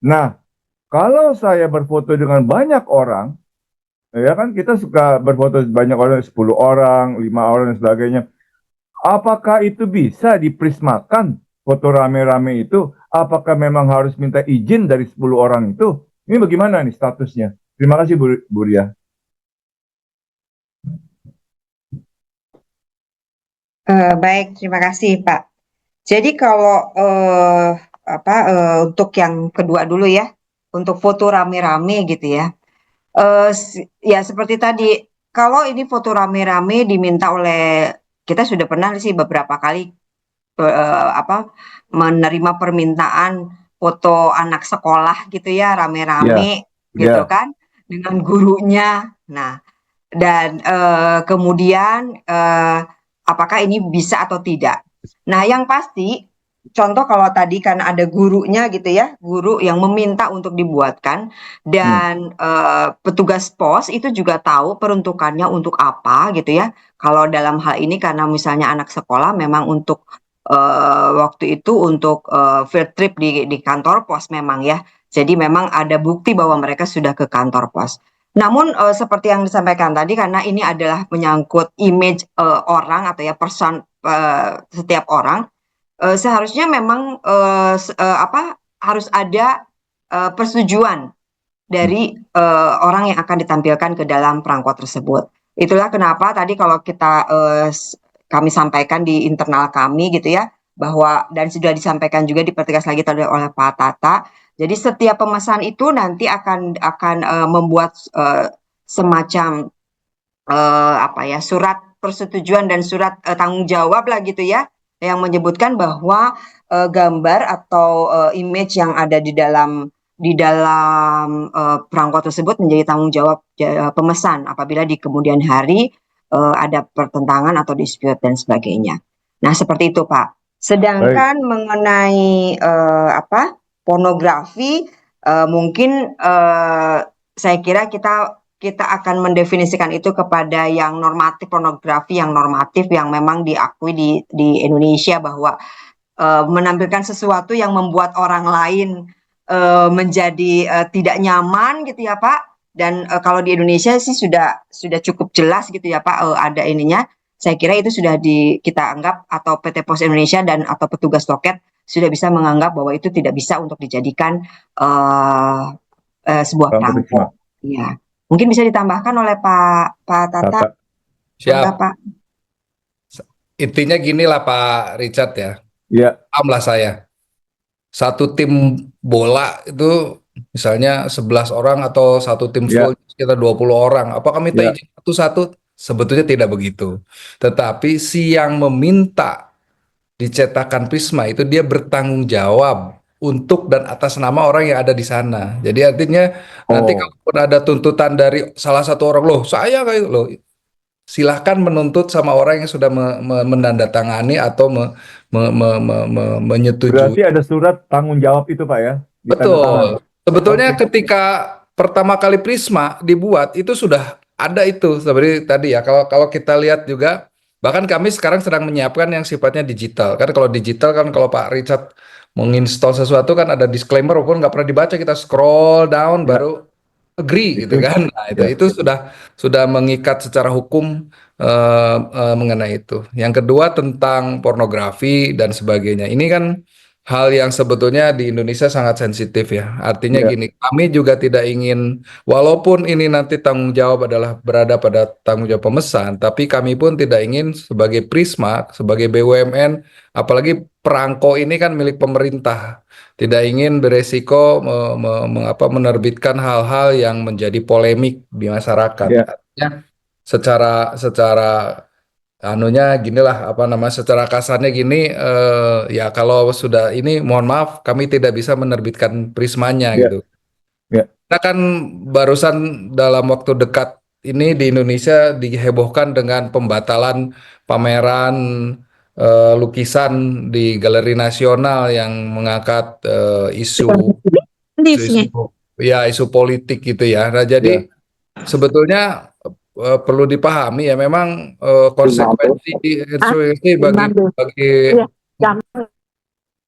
Nah, kalau saya berfoto dengan banyak orang, ya kan kita suka berfoto banyak orang, 10 orang, 5 orang dan sebagainya. Apakah itu bisa diprismakan foto rame-rame itu? Apakah memang harus minta izin dari 10 orang itu? Ini bagaimana nih statusnya? Terima kasih Bu Ria. Baik, terima kasih Pak. Jadi kalau untuk yang kedua dulu ya, untuk foto rame-rame gitu ya. Ya seperti tadi, kalau ini foto rame-rame diminta oleh kita sudah pernah sih beberapa kali menerima permintaan foto anak sekolah gitu ya Ya, rame-rame gitu ya, kan dengan gurunya. Nah, dan kemudian apakah ini bisa atau tidak? Nah, yang pasti contoh kalau tadi kan ada gurunya gitu ya, guru yang meminta untuk dibuatkan hmm, dan petugas pos itu juga tahu peruntukannya untuk apa gitu ya. Kalau dalam hal ini karena misalnya anak sekolah memang untuk waktu itu untuk field trip di kantor pos memang ya. Jadi memang ada bukti bahwa mereka sudah ke kantor pos. Namun seperti yang disampaikan tadi karena ini adalah menyangkut image orang atau ya person setiap orang seharusnya memang harus ada persetujuan hmm, dari orang yang akan ditampilkan ke dalam perangko tersebut. Itulah kenapa tadi kalau kita kami sampaikan di internal kami gitu ya bahwa dan sudah disampaikan juga dipertegas lagi tadi oleh Pak Tata. Jadi setiap pemesan itu nanti akan membuat semacam surat persetujuan dan surat tanggung jawab lah gitu ya yang menyebutkan bahwa gambar atau image yang ada di dalam perangko tersebut menjadi tanggung jawab pemesan apabila di kemudian hari ada pertentangan atau dispute dan sebagainya. Nah, seperti itu, Pak. baik. Sedangkan mengenai pornografi mungkin saya kira kita akan mendefinisikan itu kepada yang normatif, pornografi yang normatif yang memang diakui di Indonesia bahwa menampilkan sesuatu yang membuat orang lain menjadi tidak nyaman gitu ya Pak. Dan kalau di Indonesia sih sudah cukup jelas gitu ya Pak ada ininya. Saya kira itu sudah kita anggap atau PT Pos Indonesia dan atau petugas loket sudah bisa menganggap bahwa itu tidak bisa untuk dijadikan sebuah Bang Prisma, perangko. Ya, mungkin bisa ditambahkan oleh Pak Tata. Tata. Mangga Siap. Pak. Intinya gini lah Pak Richard ya. Ya, Paham lah saya. satu tim bola itu misalnya 11 orang atau satu tim Ya, full sekitar 20 orang. Apakah minta ya. izin satu-satu? Sebetulnya tidak begitu. Tetapi si yang meminta dicetakan Prisma itu dia bertanggung jawab untuk dan atas nama orang yang ada di sana. Jadi artinya nanti Oh, kalaupun ada tuntutan dari salah satu orang, loh saya kayak loh, silahkan menuntut sama orang yang sudah menandatangani atau menyetujui. berarti ada surat tanggung jawab itu Pak ya, ditandatangan. Betul. Sebetulnya Oke, ketika pertama kali Prisma dibuat itu sudah ada itu seperti tadi ya. Kalau kalau kita lihat juga, bahkan kami sekarang sedang menyiapkan yang sifatnya digital. Kan kalau digital kan kalau Pak Richard menginstal sesuatu kan ada disclaimer walaupun nggak pernah dibaca, kita scroll down ya, baru agree gitu diklik. kan. Nah, Ya, itu sudah mengikat secara hukum mengenai itu. Yang kedua tentang pornografi dan sebagainya. Ini kan hal yang sebetulnya di Indonesia sangat sensitif ya. Artinya ya, gini, kami juga tidak ingin, walaupun ini nanti tanggung jawab adalah berada pada tanggung jawab pemesan, tapi kami pun tidak ingin sebagai Prisma, sebagai BUMN, apalagi perangko ini kan milik pemerintah, tidak ingin beresiko menerbitkan hal-hal yang menjadi polemik di masyarakat. ya, Artinya secara secara anunya ginilah apa namanya secara kasarnya gini ya kalau sudah ini mohon maaf kami tidak bisa menerbitkan Prismanya ya, gitu. ya. Kita kan barusan dalam waktu dekat ini di Indonesia dihebohkan dengan pembatalan pameran lukisan di Galeri Nasional yang mengangkat isu-isu ya isu politik gitu ya. Nah, jadi Ya. sebetulnya perlu dipahami ya memang konsekuensi konsekuensi bagi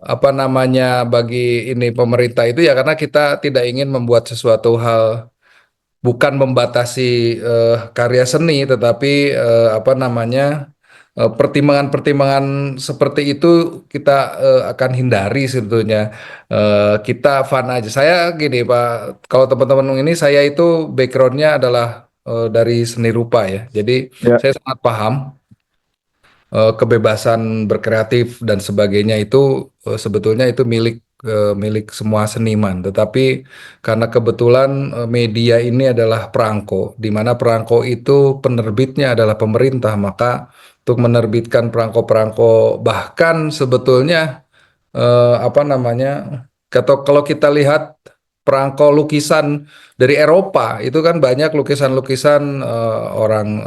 apa namanya bagi ini pemerintah itu ya karena kita tidak ingin membuat sesuatu hal bukan membatasi karya seni tetapi apa namanya pertimbangan-pertimbangan seperti itu kita akan hindari sebetulnya. Kita fun aja. Saya gini Pak, kalau teman-teman ini saya itu backgroundnya adalah dari seni rupa ya. Jadi Ya, saya sangat paham kebebasan berkreatif dan sebagainya itu sebetulnya itu milik semua seniman. Tetapi karena kebetulan media ini adalah perangko, di mana perangko itu penerbitnya adalah pemerintah, maka untuk menerbitkan perangko-perangko bahkan sebetulnya apa namanya kalau kita lihat perangko lukisan dari Eropa itu kan banyak lukisan-lukisan orang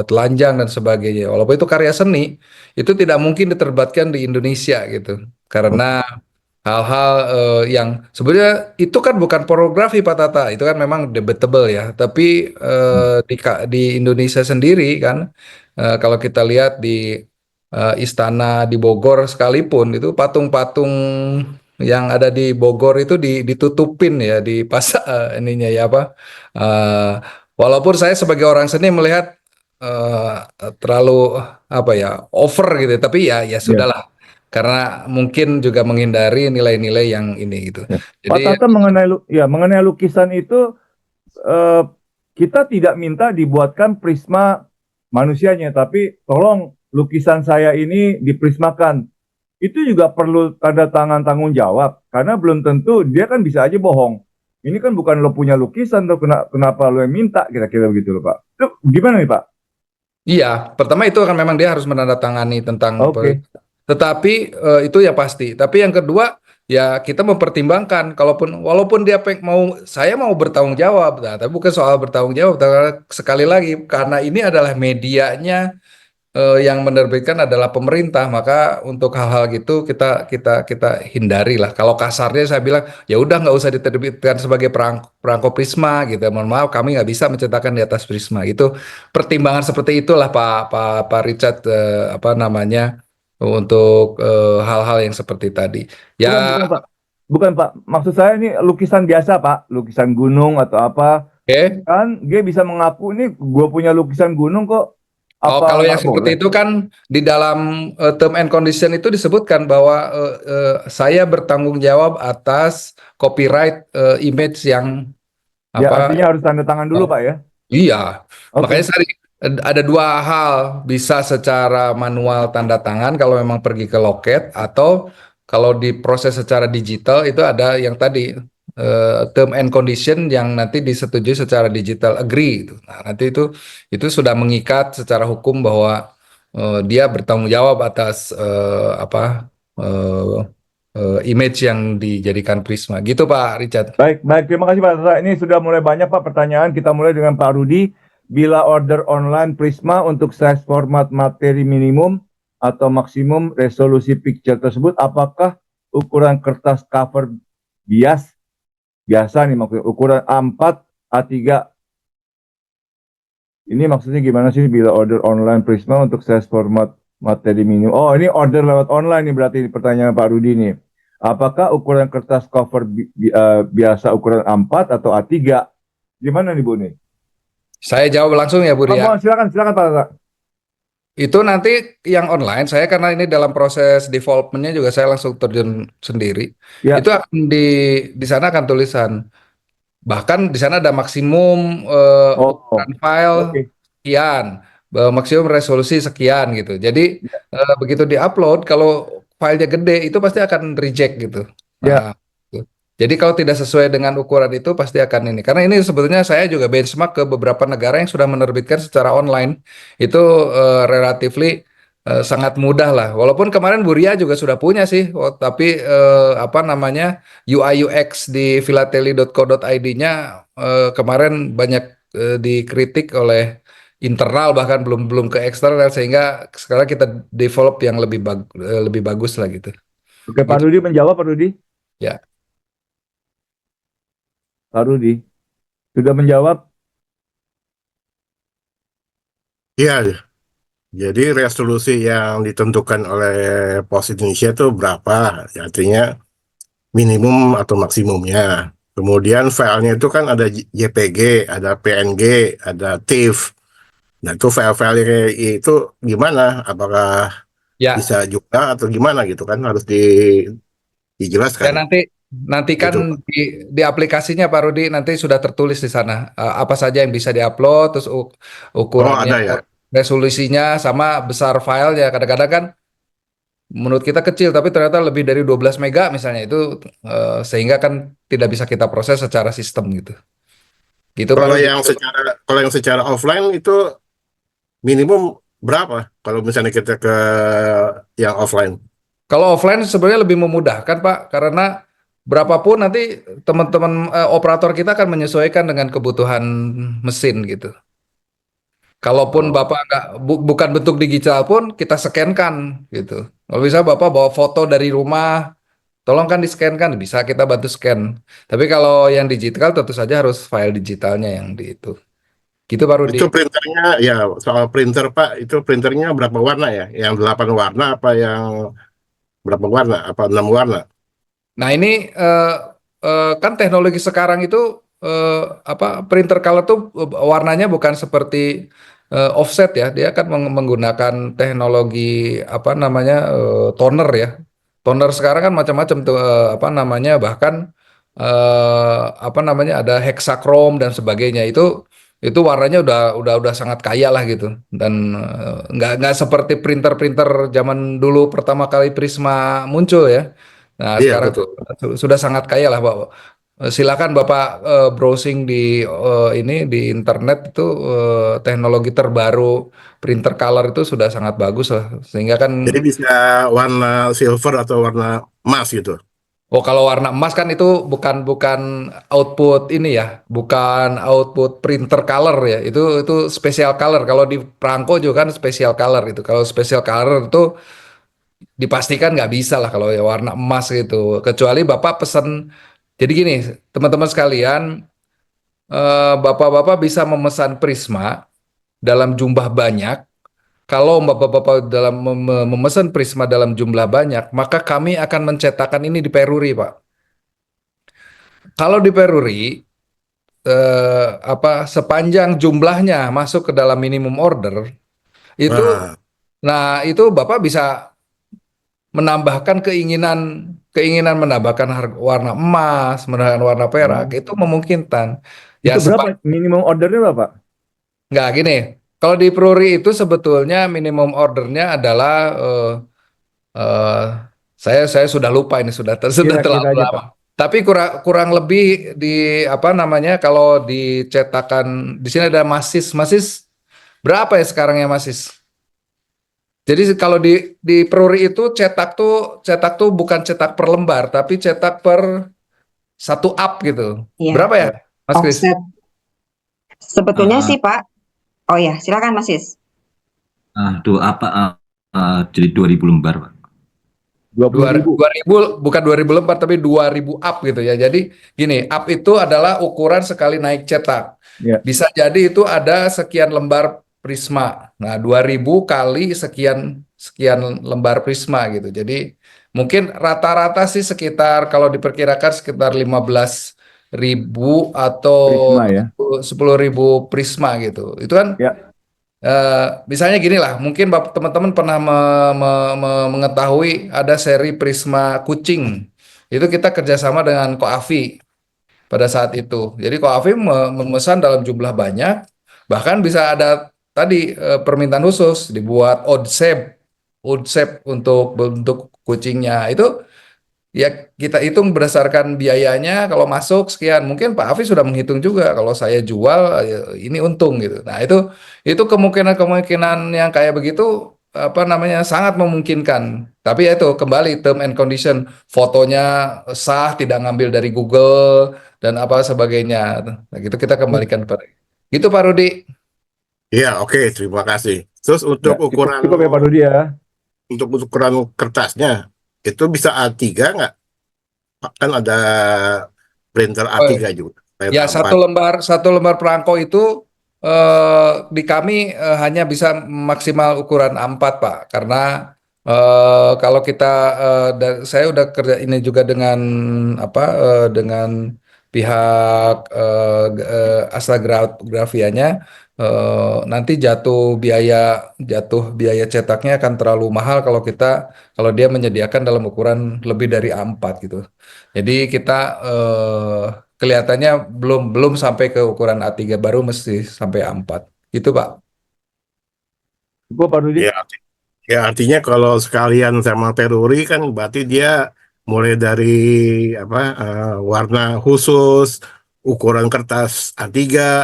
telanjang dan sebagainya. Walaupun itu karya seni, itu tidak mungkin diterbitkan di Indonesia gitu. Karena hal-hal yang sebenarnya itu kan bukan pornografi Pak Tata, itu kan memang debatable ya. Tapi di Indonesia sendiri kan, kalau kita lihat di istana di Bogor sekalipun itu patung-patung yang ada di Bogor itu ditutupin ya di pasar ininya ya apa. eh, Walaupun saya sebagai orang seni melihat eh, terlalu apa ya over gitu, tapi ya ya, sudahlah karena mungkin juga menghindari nilai-nilai yang ini gitu. ya. Pak Jadi Tata mengenai lukisan itu eh, kita tidak minta dibuatkan prisma manusianya, tapi tolong lukisan saya ini diprismakan. Itu juga perlu tanda tangan tanggung jawab, karena belum tentu dia kan bisa aja bohong. Ini kan bukan lo punya lukisan, tuh kenapa lo yang minta kira-kira begitu loh Pak. Itu gimana nih Pak? iya, pertama itu kan memang dia harus menandatangani tentang Oke, tetapi itu ya pasti. Tapi yang kedua ya kita mempertimbangkan walaupun dia saya mau bertanggung jawab, nah, tapi bukan soal bertanggung jawab. Karena sekali lagi karena ini adalah medianya yang menerbitkan adalah pemerintah, maka untuk hal-hal gitu kita hindari lah. Kalau kasarnya saya bilang ya udah nggak usah diterbitkan sebagai perangko Prisma gitu. Mohon maaf kami nggak bisa mencetakkan di atas Prisma. Itu pertimbangan seperti itulah Pak Richard apa namanya untuk hal-hal yang seperti tadi. bukan Ya bukan Pak. Bukan Pak, maksud saya ini lukisan biasa Pak, lukisan gunung atau apa. oke. Kan dia bisa mengaku ini gue punya lukisan gunung kok, Oh, apa kalau yang nggak boleh? seperti itu kan di dalam term and condition itu disebutkan bahwa saya bertanggung jawab atas copyright image yang Ya apa? artinya harus tanda tangan dulu Pak ya. Iya, makanya Oke, ada dua hal, bisa secara manual tanda tangan kalau memang pergi ke loket atau kalau diproses secara digital itu ada yang tadi term and condition yang nanti disetujui secara digital agree gitu. Nah, nanti itu sudah mengikat secara hukum bahwa dia bertanggung jawab atas image yang dijadikan Prisma. Gitu Pak Richard. Baik, baik. Terima kasih Pak Tata. Ini sudah mulai banyak Pak pertanyaan. Kita mulai dengan Pak Rudi. Bila order online Prisma untuk size format materi minimum atau maksimum resolusi picture tersebut, apakah ukuran kertas cover biasa nih maksudnya ukuran A4, A3? Ini maksudnya gimana sih bila order online Prisma untuk size format materi minimum? Oh, ini order lewat online nih berarti pertanyaan Pak Rudi nih. Apakah ukuran kertas cover biasa ukuran A4 atau A3? Gimana nih Bu nih? Saya jawab langsung ya Bu Oh, Ria. silakan silakan Pak Tata. Itu nanti yang online, saya karena ini dalam proses developmentnya juga saya langsung terjun sendiri. Ya. Itu akan di sana akan tulisan. Bahkan di sana ada maksimum Oh, ukuran file oke. sekian, maksimum resolusi sekian gitu. Jadi begitu diupload, kalau filenya gede itu pasti akan reject gitu. Ya. Nah, gitu. Jadi kalau tidak sesuai dengan ukuran itu pasti akan ini. Karena ini sebetulnya saya juga benchmark ke beberapa negara yang sudah menerbitkan secara online. Itu relatively sangat mudah lah. Walaupun kemarin Buria juga sudah punya sih, tapi apa namanya UI UX di philately.co.id-nya kemarin banyak dikritik oleh internal bahkan belum belum ke eksternal sehingga sekarang kita develop yang lebih bagus lah gitu. Oke, Pak Gitu Rudi menjawab Pak Rudi. ya. Pak Rudi sudah menjawab. Iya, jadi resolusi yang ditentukan oleh Pos Indonesia itu berapa? Ya, artinya minimum atau maksimumnya. Kemudian filenya itu kan ada JPG, ada PNG, ada TIFF. Nah, itu file-file itu gimana? Apakah Ya, bisa juga atau gimana gitu kan? Harus ya dijelaskan nanti kan gitu. di aplikasinya Pak Rudi nanti sudah tertulis di sana apa saja yang bisa diupload, terus Oh, ukurannya, ada ya. resolusinya sama besar filenya. Kadang-kadang kan menurut kita kecil tapi ternyata lebih dari 12 mega misalnya itu sehingga kan tidak bisa kita proses secara sistem gitu. Gitu Pak Kalau Rudi. yang secara offline itu minimum berapa? Kalau misalnya kita ke yang offline. Kalau offline sebenarnya lebih memudahkan Pak karena berapapun nanti teman-teman operator kita akan menyesuaikan dengan kebutuhan mesin gitu. Kalaupun Oh. Bapak nggak bukan bentuk digital pun kita scan-kan gitu. Kalau bisa Bapak bawa foto dari rumah, tolong kan di-scan kan, bisa kita bantu scan. Tapi kalau yang digital tentu saja harus file digitalnya yang di itu. Gitu Pak Rudi. Itu printernya, ya soal printer Pak, itu printernya berapa warna ya? Yang 8 warna apa yang berapa warna? Apa 6 warna? Nah ini kan teknologi sekarang itu apa printer color tuh warnanya bukan seperti offset ya, dia kan menggunakan teknologi apa namanya toner ya. Toner sekarang kan macam-macam tuh apa namanya bahkan apa namanya ada hexachrome dan sebagainya itu warnanya udah sangat kaya lah gitu dan nggak seperti printer-printer zaman dulu pertama kali Prisma muncul ya. Nah, Iya sekarang betul. sudah sangat kaya lah, Pak. Silakan Bapak browsing ini di internet itu teknologi terbaru printer color itu sudah sangat bagus lah. Sehingga kan Jadi bisa warna silver atau warna emas gitu. oh kalau warna emas kan itu bukan bukan output ini ya, bukan output printer color ya. Itu special color. Kalau di perangko juga kan special color itu. Kalau special color itu dipastikan nggak bisa lah kalau ya warna emas gitu. Kecuali Bapak pesen. Jadi gini, teman-teman sekalian, Bapak-bapak bisa memesan Prisma dalam jumlah banyak. Kalau Bapak-bapak dalam memesan Prisma dalam jumlah banyak, maka kami akan mencetakkan ini di Peruri, Pak. Kalau di Peruri, apa sepanjang jumlahnya masuk ke dalam minimum order, itu, Wah, nah itu Bapak bisa menambahkan keinginan keinginan menambahkan harga warna emas, menambahkan warna perak Oh. itu memungkinkan. Ya Itu berapa minimum ordernya berapa? nggak gini. Kalau di Pruri itu sebetulnya minimum ordernya adalah eh, Saya sudah lupa ini sudah Kira-kira terlalu aja Pak. lama. Tapi kurang kurang lebih di apa namanya kalau dicetakan di sini ada Masis. Masis berapa ya sekarang ya Masis? Jadi kalau di Peruri itu cetak tuh bukan cetak per lembar tapi cetak per satu up gitu. Iya, Berapa ya Mas Kris? offset. Sebetulnya Eh, sih Pak, oh ya silakan Mas Sis. jadi 2000 lembar, Pak. 20.000. 2000 bukan 2000 lembar tapi 2000 up gitu ya. Jadi gini, up itu adalah ukuran sekali naik cetak. Ya. Bisa jadi itu ada sekian lembar prisma. Nah, 2000 kali sekian sekian lembar prisma gitu. Jadi mungkin rata-rata sih sekitar kalau diperkirakan sekitar 15.000 atau Prisma ya. 10.000 prisma gitu. Itu kan Ya. misalnya gini lah, mungkin teman-teman pernah mengetahui ada seri Prisma kucing. Itu kita kerjasama dengan Koafi pada saat itu. Jadi Koafi memesan dalam jumlah banyak, bahkan bisa ada tadi permintaan khusus dibuat odd shape untuk kucingnya. Itu ya kita hitung berdasarkan biayanya kalau masuk sekian. Mungkin Pak Hafiz sudah menghitung juga kalau saya jual ini untung gitu. Nah, itu kemungkinan-kemungkinan yang kayak begitu apa namanya sangat memungkinkan. Tapi ya itu kembali term and condition fotonya sah tidak ngambil dari Google dan apa sebagainya. Nah, gitu kita kembalikan pada gitu Pak Rudi. Iya, oke, terima kasih. Terus Ya, cukup ya Pak Dudi ya. untuk ukuran kertasnya itu bisa A3 nggak? Kan ada printer A3 juga. Ya, satu lembar perangko itu di kami hanya bisa maksimal ukuran A4, Pak. Karena kalau kita saya udah kerja ini juga dengan apa dengan pihak Astra Grafianya nanti jatuh biaya cetaknya akan terlalu mahal kalau dia menyediakan dalam ukuran lebih dari A4 gitu. Jadi kita kelihatannya belum sampai ke ukuran A3 baru mesti sampai A4. Gitu, Pak. Cukup Pak Dudi. Ya, ya artinya kalau sekalian sama terori kan berarti dia mulai dari apa warna khusus, ukuran kertas A3.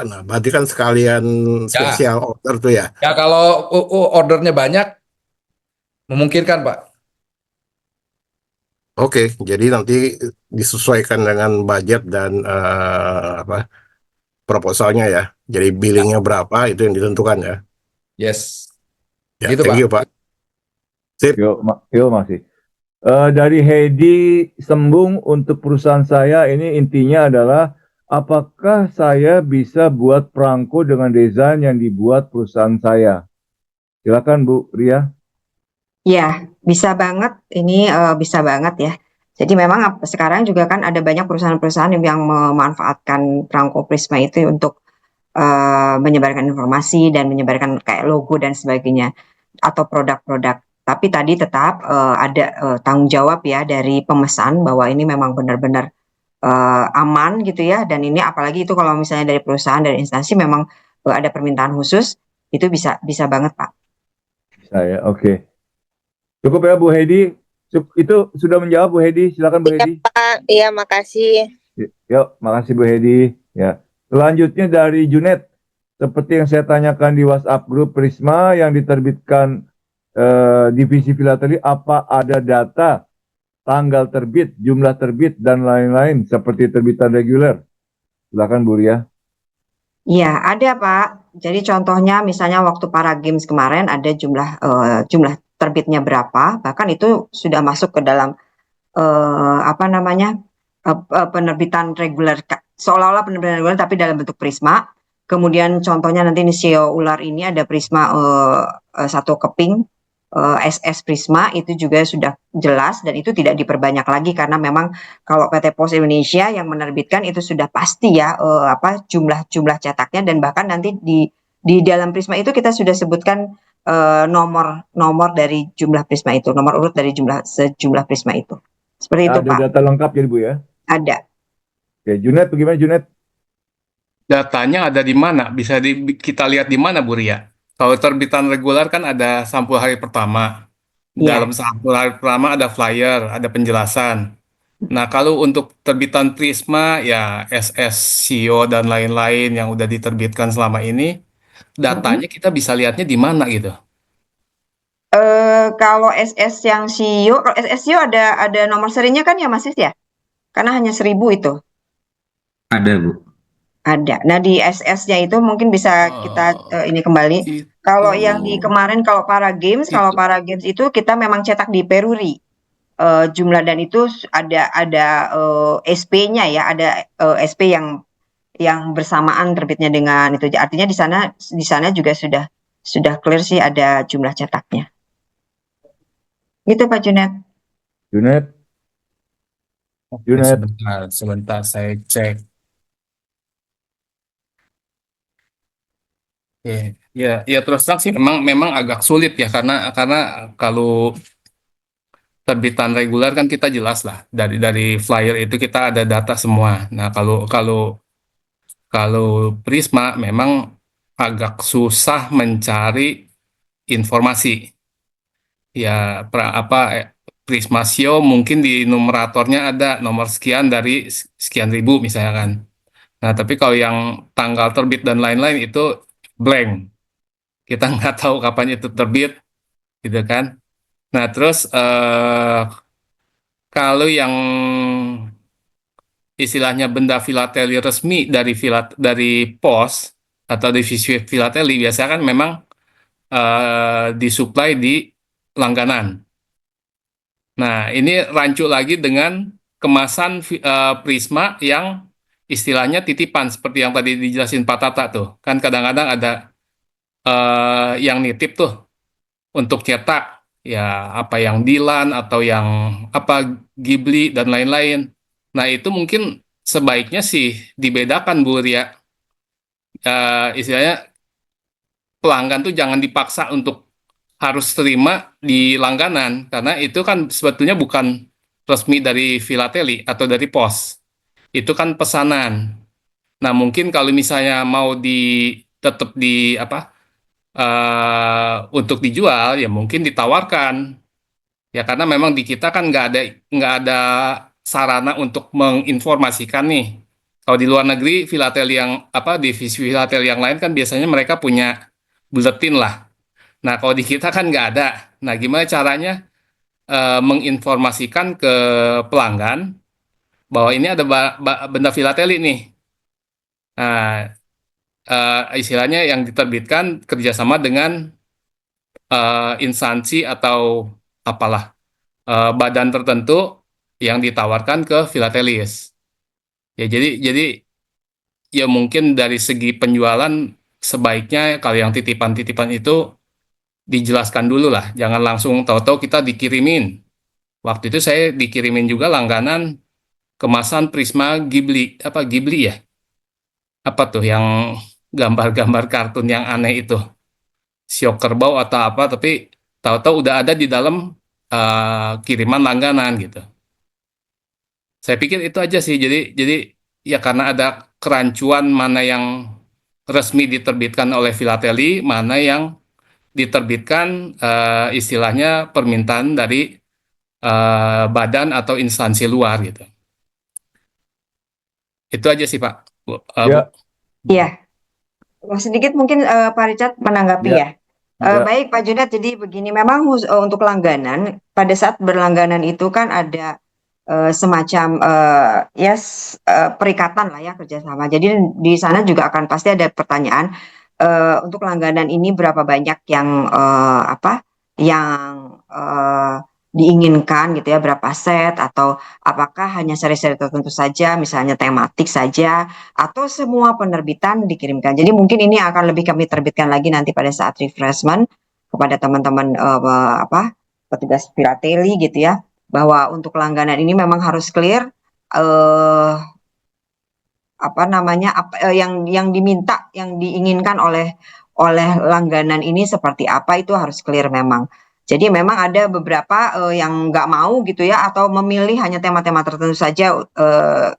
Nah, berarti kan sekalian Ya, spesial order tuh ya. ya kalau ordernya banyak memungkinkan, Pak. Oke, jadi nanti disesuaikan dengan budget dan apa proposalnya ya. Jadi Ya, billingnya berapa itu yang ditentukan ya. yes. Ya, Gitu, thank Pak. you Pak. Sip. Yuk masih. Dari Heidi Sembung untuk perusahaan saya ini intinya adalah apakah saya bisa buat perangko dengan desain yang dibuat perusahaan saya? Silakan Bu Ria. Ya, bisa banget. Ini bisa banget ya. Jadi memang sekarang juga kan ada banyak perusahaan-perusahaan yang memanfaatkan perangko Prisma itu untuk menyebarkan informasi dan menyebarkan kayak logo dan sebagainya atau produk-produk. Tapi tadi tetap ada tanggung jawab ya dari pemesan bahwa ini memang benar-benar aman gitu ya. Dan ini apalagi itu kalau misalnya dari perusahaan dari instansi memang ada permintaan khusus itu bisa banget Pak. Saya, oke. Cukup ya Bu Heidi. Itu sudah menjawab Bu Heidi. Silakan Bu Heidi. Pak, iya makasih. Yuk, makasih Bu Heidi. Ya. Selanjutnya dari Junet. Seperti yang saya tanyakan di WhatsApp grup Prisma yang diterbitkan divisi filateli, apa ada data tanggal terbit, jumlah terbit, dan lain-lain seperti terbitan reguler? Silakan Bu Ria. Iya, ada Pak. Jadi contohnya misalnya waktu para games kemarin ada jumlah terbitnya berapa, bahkan itu sudah masuk ke dalam apa namanya penerbitan reguler, seolah-olah penerbitan reguler tapi dalam bentuk Prisma. Kemudian contohnya nanti ini Sio Ular ini ada Prisma satu keping SS Prisma itu juga sudah jelas dan itu tidak diperbanyak lagi karena memang kalau PT Pos Indonesia yang menerbitkan itu sudah pasti ya apa jumlah cetaknya dan bahkan nanti di dalam Prisma itu kita sudah sebutkan nomor dari jumlah Prisma itu, nomor urut dari sejumlah Prisma itu. Seperti itu Ada Pak. data lengkap jadi Bu ya? Ada. Oke, Junet bagaimana Junet? Datanya ada di mana? Bisa kita lihat di mana, Bu Ria? Kalau terbitan reguler kan ada sampul hari pertama. Dalam Iya. satu hari pertama ada flyer, ada penjelasan. Nah, kalau untuk terbitan Prisma, ya SS, SIO, dan lain-lain yang udah diterbitkan selama ini, datanya kita bisa lihatnya di mana gitu. Kalau SS yang SIO, kalau SS SIO ada nomor serinya kan ya Mas Sis ya? Karena hanya 1000 itu. Ada, Bu. Ada. Nah, di SS-nya itu mungkin bisa kita Oh, ini kembali. itu, Kalau yang di kemarin kalau itu. para games itu kita memang cetak di Peruri. Jumlah dan itu ada SP-nya ya, ada SP yang bersamaan terbitnya dengan itu. Artinya di sana juga sudah clear sih ada jumlah cetaknya. Gitu Pak Junet. Junet, Oke, Junet. sebentar saya cek. Ya, ya, ya terus terang sih memang agak sulit ya karena kalau terbitan reguler kan kita jelas lah dari flyer itu kita ada data semua. Nah, kalau kalau kalau Prisma memang agak susah mencari informasi. Ya, Prisma SEO mungkin di numeratornya ada nomor sekian dari sekian ribu misalnya kan. Nah, tapi kalau yang tanggal terbit dan lain-lain itu blank. Kita nggak tahu kapan itu terbit, gitu kan. Nah, terus kalau yang istilahnya benda filateli resmi dari pos atau divisi filateli biasanya kan memang disuplai di langganan. Nah, ini rancu lagi dengan kemasan Prisma yang istilahnya titipan seperti yang tadi dijelasin Pak Tata tuh. Kan kadang-kadang ada yang nitip tuh untuk cetak ya apa yang Dilan atau yang apa Ghibli dan lain-lain. Nah, itu mungkin sebaiknya sih dibedakan Bu Ria. Istilahnya pelanggan tuh jangan dipaksa untuk harus terima di langganan karena itu kan sebetulnya bukan resmi dari filateli atau dari pos. Itu kan pesanan. Nah, mungkin kalau misalnya mau tetap di apa untuk dijual ya mungkin ditawarkan. Ya karena memang di kita kan nggak ada sarana untuk menginformasikan nih. Kalau di luar negeri filatel yang apa divisi filatel yang lain kan biasanya mereka punya buletin lah. Nah kalau di kita kan nggak ada. Nah gimana caranya menginformasikan ke pelanggan bahwa ini ada benda filateli nih. Nah istilahnya yang diterbitkan kerjasama dengan instansi atau apalah badan tertentu yang ditawarkan ke filatelis. Ya jadi ya mungkin dari segi penjualan sebaiknya kalau yang titipan-titipan itu dijelaskan dulu lah, jangan langsung tahu-tahu kita dikirimin. Waktu itu saya dikirimin juga langganan kemasan Prisma Ghibli, apa Ghibli ya? Apa tuh yang gambar-gambar kartun yang aneh itu, Shio Kerbau atau apa, tapi tahu-tahu udah ada di dalam kiriman langganan gitu. Saya pikir itu aja sih. Jadi ya karena ada kerancuan mana yang resmi diterbitkan oleh filateli, mana yang diterbitkan istilahnya permintaan dari badan atau instansi luar gitu. Itu aja sih Pak. Bu. Bu. Ya, Iya. Sedikit mungkin Pak Richard menanggapi ya, ya. ya. Baik Pak Junet, jadi begini, memang untuk langganan, pada saat berlangganan itu kan ada semacam perikatan lah ya kerjasama. Jadi di sana juga akan pasti ada pertanyaan untuk langganan ini berapa banyak yang diinginkan gitu ya, berapa set atau apakah hanya seri-seri tertentu saja, misalnya tematik saja, atau semua penerbitan dikirimkan. Jadi mungkin ini akan lebih kami terbitkan lagi nanti pada saat refreshment kepada teman-teman petugas filateli gitu ya, bahwa untuk langganan ini memang harus clear yang diminta, yang diinginkan oleh langganan ini seperti apa itu harus clear memang. Jadi memang ada beberapa yang nggak mau gitu ya atau memilih hanya tema-tema tertentu saja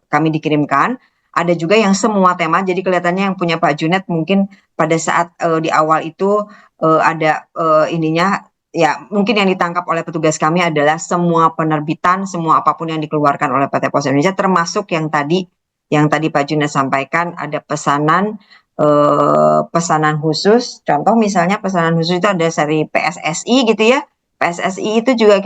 kami dikirimkan. Ada juga yang semua tema. Jadi kelihatannya yang punya Pak Junet mungkin pada saat di awal itu ada ya mungkin yang ditangkap oleh petugas kami adalah semua penerbitan, semua apapun yang dikeluarkan oleh PT Pos Indonesia, termasuk yang tadi Pak Junet sampaikan ada pesanan khusus. Contoh misalnya pesanan khusus itu ada dari PSSI gitu ya. PSSI itu juga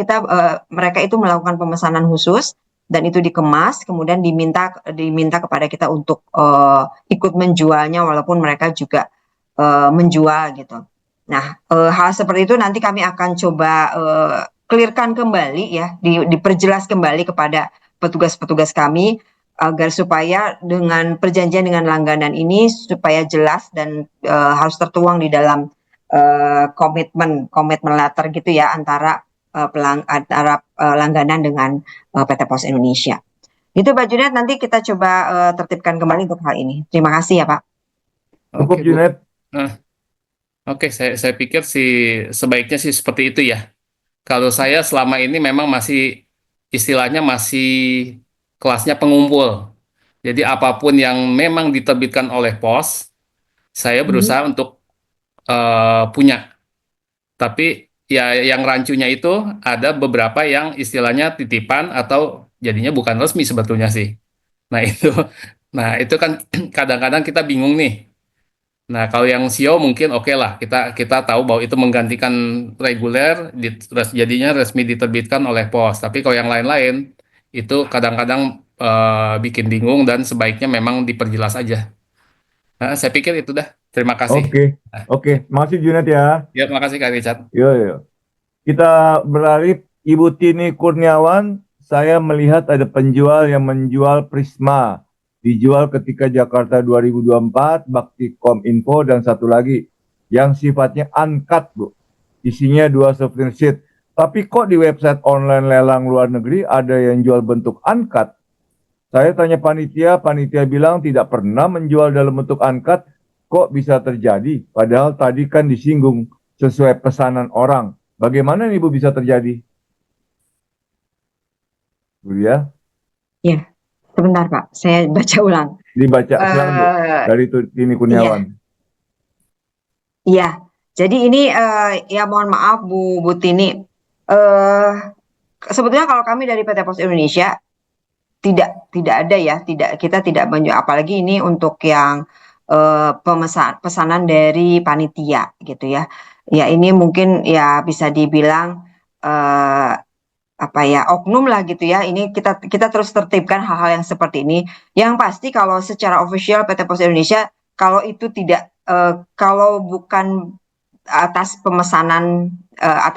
mereka itu melakukan pemesanan khusus dan itu dikemas, kemudian diminta kepada kita untuk ikut menjualnya walaupun mereka juga menjual gitu. Nah, hal seperti itu nanti kami akan coba clearkan kembali ya, diperjelas kembali kepada petugas-petugas kami agar supaya dengan perjanjian dengan langganan ini supaya jelas dan harus tertuang di dalam komitmen letter gitu ya antara langganan dengan PT Pos Indonesia. Itu Pak Junet, nanti kita coba tertibkan kembali untuk hal ini. Terima kasih ya Pak. Cukup Oke, Bu. Junet. Oke, saya pikir sebaiknya sih seperti itu ya. Kalau saya selama ini memang istilahnya masih kelasnya pengumpul. Jadi apapun yang memang diterbitkan oleh pos, saya berusaha untuk punya. Tapi ya yang rancunya itu ada beberapa yang istilahnya titipan atau jadinya bukan resmi sebetulnya sih. Nah itu, nah itu kan kadang-kadang kita bingung nih. Nah, kalau yang SEO mungkin oke lah, kita tahu bahwa itu menggantikan reguler, jadinya resmi diterbitkan oleh pos. Tapi kalau yang lain-lain, itu kadang-kadang bikin bingung dan sebaiknya memang diperjelas aja. Nah, saya pikir itu dah. Terima kasih. Oke. Makasih Junet ya. Ya, terima kasih Kak Richard. Yo. Kita beralih, Ibu Tini Kurniawan, saya melihat ada penjual yang menjual Prisma. Dijual ketika Jakarta 2024, Bakti Kominfo, dan satu lagi yang sifatnya uncut, Bu. Isinya 2 souvenir sheet. Tapi kok di website online lelang luar negeri ada yang jual bentuk uncut? Saya tanya panitia bilang tidak pernah menjual dalam bentuk uncut. Kok bisa terjadi? Padahal tadi kan disinggung sesuai pesanan orang. Bagaimana nih Bu bisa terjadi? Bu ya? Ya, sebentar Pak, saya baca ulang. Dibaca ulang Bu, dari Tini Kurniawan. Iya, jadi ini ya mohon maaf Bu Tini. Sebetulnya kalau kami dari PT Pos Indonesia tidak ada ya, kita tidak menjual, apalagi ini untuk yang pesanan dari panitia gitu ya. Ya ini mungkin ya bisa dibilang oknum lah gitu ya. Ini kita terus tertibkan hal-hal yang seperti ini. Yang pasti kalau secara official PT Pos Indonesia kalau itu kalau bukan atas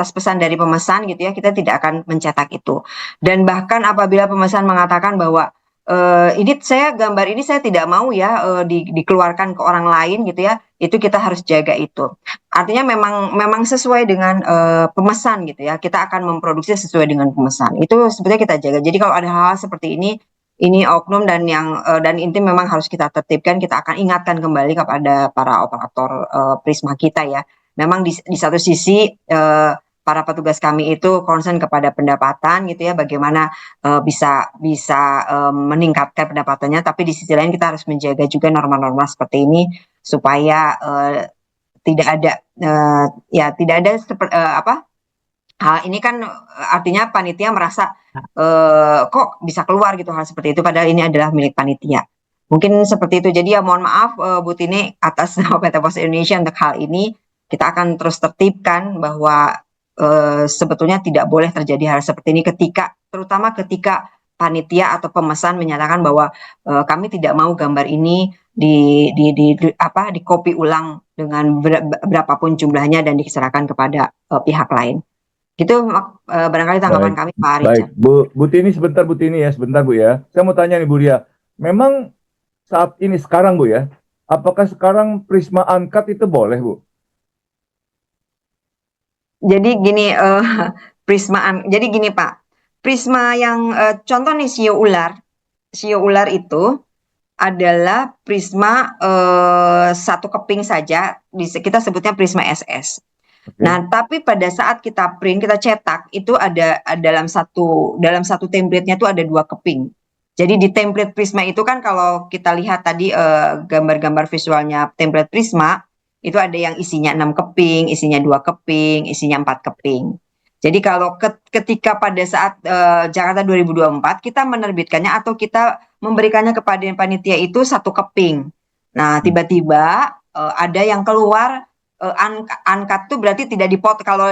pesan dari pemesan gitu ya, kita tidak akan mencetak itu. Dan bahkan apabila pemesan mengatakan bahwa gambar ini saya tidak mau ya dikeluarkan ke orang lain gitu ya, itu kita harus jaga itu. Artinya memang sesuai dengan pemesan gitu ya, kita akan memproduksi sesuai dengan pemesan. Itu sebetulnya kita jaga. Jadi kalau ada hal-hal seperti ini oknum dan itu memang harus kita tertibkan, kita akan ingatkan kembali kepada para operator Prisma kita ya. Memang di satu sisi para petugas kami itu concern kepada pendapatan gitu ya, bagaimana bisa meningkatkan pendapatannya, tapi di sisi lain kita harus menjaga juga norma-norma seperti ini supaya tidak ada hal ini kan artinya panitia merasa kok bisa keluar gitu hal seperti itu, padahal ini adalah milik panitia. Mungkin seperti itu. Jadi ya mohon maaf Bu Tini atas nama PT Pos Indonesia untuk hal ini. Kita akan terus tertibkan bahwa sebetulnya tidak boleh terjadi hal seperti ini terutama ketika panitia atau pemesan menyatakan bahwa kami tidak mau gambar ini di copy ulang dengan berapapun jumlahnya dan diserahkan kepada pihak lain. Gitu barangkali tanggapan kami Pak Richard. Baik, Bu Tini sebentar Bu ya. Saya mau tanya nih Bu Ria, memang saat ini sekarang Bu ya, apakah sekarang Prisma uncut itu boleh Bu? Jadi gini jadi gini Pak, Prisma yang contoh nih sio ular itu adalah Prisma satu keping saja, kita sebutnya Prisma SS. Okay. Nah, tapi pada saat kita print, kita cetak itu ada dalam satu template-nya itu ada 2 keping. Jadi di template Prisma itu kan kalau kita lihat tadi gambar-gambar visualnya template Prisma itu ada yang isinya 6 keping, isinya 2 keping, isinya 4 keping. Jadi kalau ketika pada saat Jakarta 2024 kita menerbitkannya atau kita memberikannya kepada panitia itu 1 keping. Nah, tiba-tiba ada yang keluar uncut tuh berarti tidak dipotong. Kalau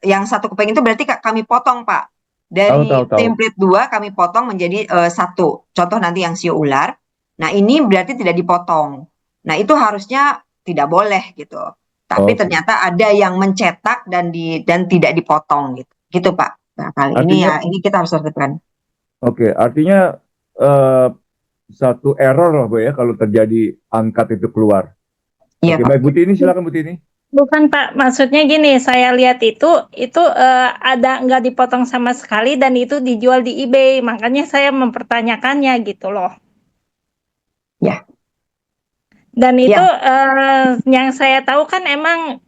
yang 1 keping itu berarti kami potong, Pak. Dari Tahu. template 2 kami potong menjadi 1. Contoh nanti yang sio ular. Nah, ini berarti tidak dipotong. Nah, itu harusnya tidak boleh gitu. Tapi Oke. ternyata ada yang mencetak dan tidak dipotong gitu. Gitu, Pak. Barangkali ini kita harus lakukan. Oke, artinya satu error lah Bu ya kalau terjadi angkat itu keluar. Iya, Oke, Pak. baik Bu Tini, silakan Bu Tini. Bukan Pak, maksudnya gini, saya lihat itu ada nggak dipotong sama sekali dan itu dijual di eBay, makanya saya mempertanyakannya gitu loh. Ya. Dan itu Ya. yang saya tahu kan emang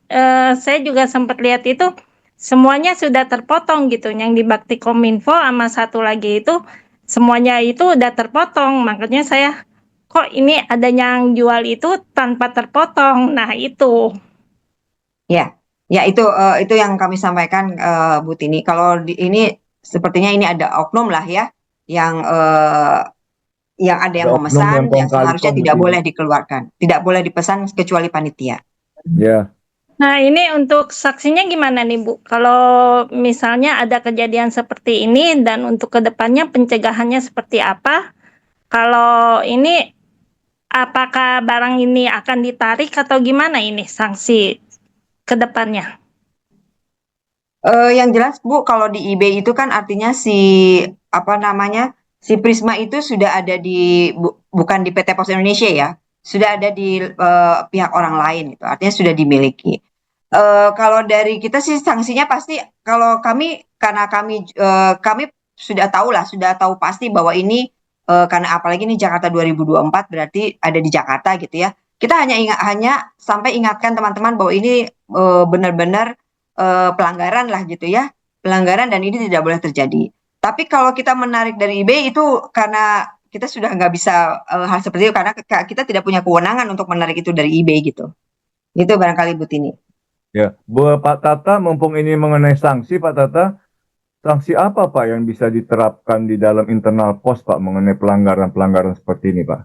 saya juga sempat lihat itu semuanya sudah terpotong gitu, yang di Baktikominfo sama satu lagi itu semuanya itu udah terpotong, makanya saya kok ini ada yang jual itu tanpa terpotong. Nah itu. Ya, ya itu yang kami sampaikan Bu Tini. Kalau ini sepertinya ini ada oknum lah ya yang ada yang Ada oknum yang memesan yang kong kali seharusnya kong, Bu tidak Tini. boleh dikeluarkan, tidak boleh dipesan kecuali panitia. Ya, Nah, ini untuk saksinya gimana nih, Bu? Kalau misalnya ada kejadian seperti ini dan untuk kedepannya pencegahannya seperti apa? Kalau ini apakah barang ini akan ditarik atau gimana ini sanksi kedepannya? Yang jelas Bu, kalau di eBay itu kan artinya si Prisma itu sudah ada bukan di PT Pos Indonesia ya, sudah ada di pihak orang lain itu, artinya sudah dimiliki. Kalau dari kita sih sanksinya pasti kalau kami karena kami sudah tahu pasti bahwa ini karena apalagi ini Jakarta 2024 berarti ada di Jakarta gitu ya. Kita hanya sampai ingatkan teman-teman bahwa ini benar-benar pelanggaran lah gitu ya, pelanggaran dan ini tidak boleh terjadi. Tapi kalau kita menarik dari eBay itu karena kita sudah nggak bisa hal seperti itu karena kita tidak punya kewenangan untuk menarik itu dari eBay gitu. Itu barangkali Bu Tini. ya. Pak Tata, mumpung ini mengenai sanksi, Pak Tata, sanksi apa Pak yang bisa diterapkan di dalam internal pos Pak mengenai pelanggaran-pelanggaran seperti ini Pak?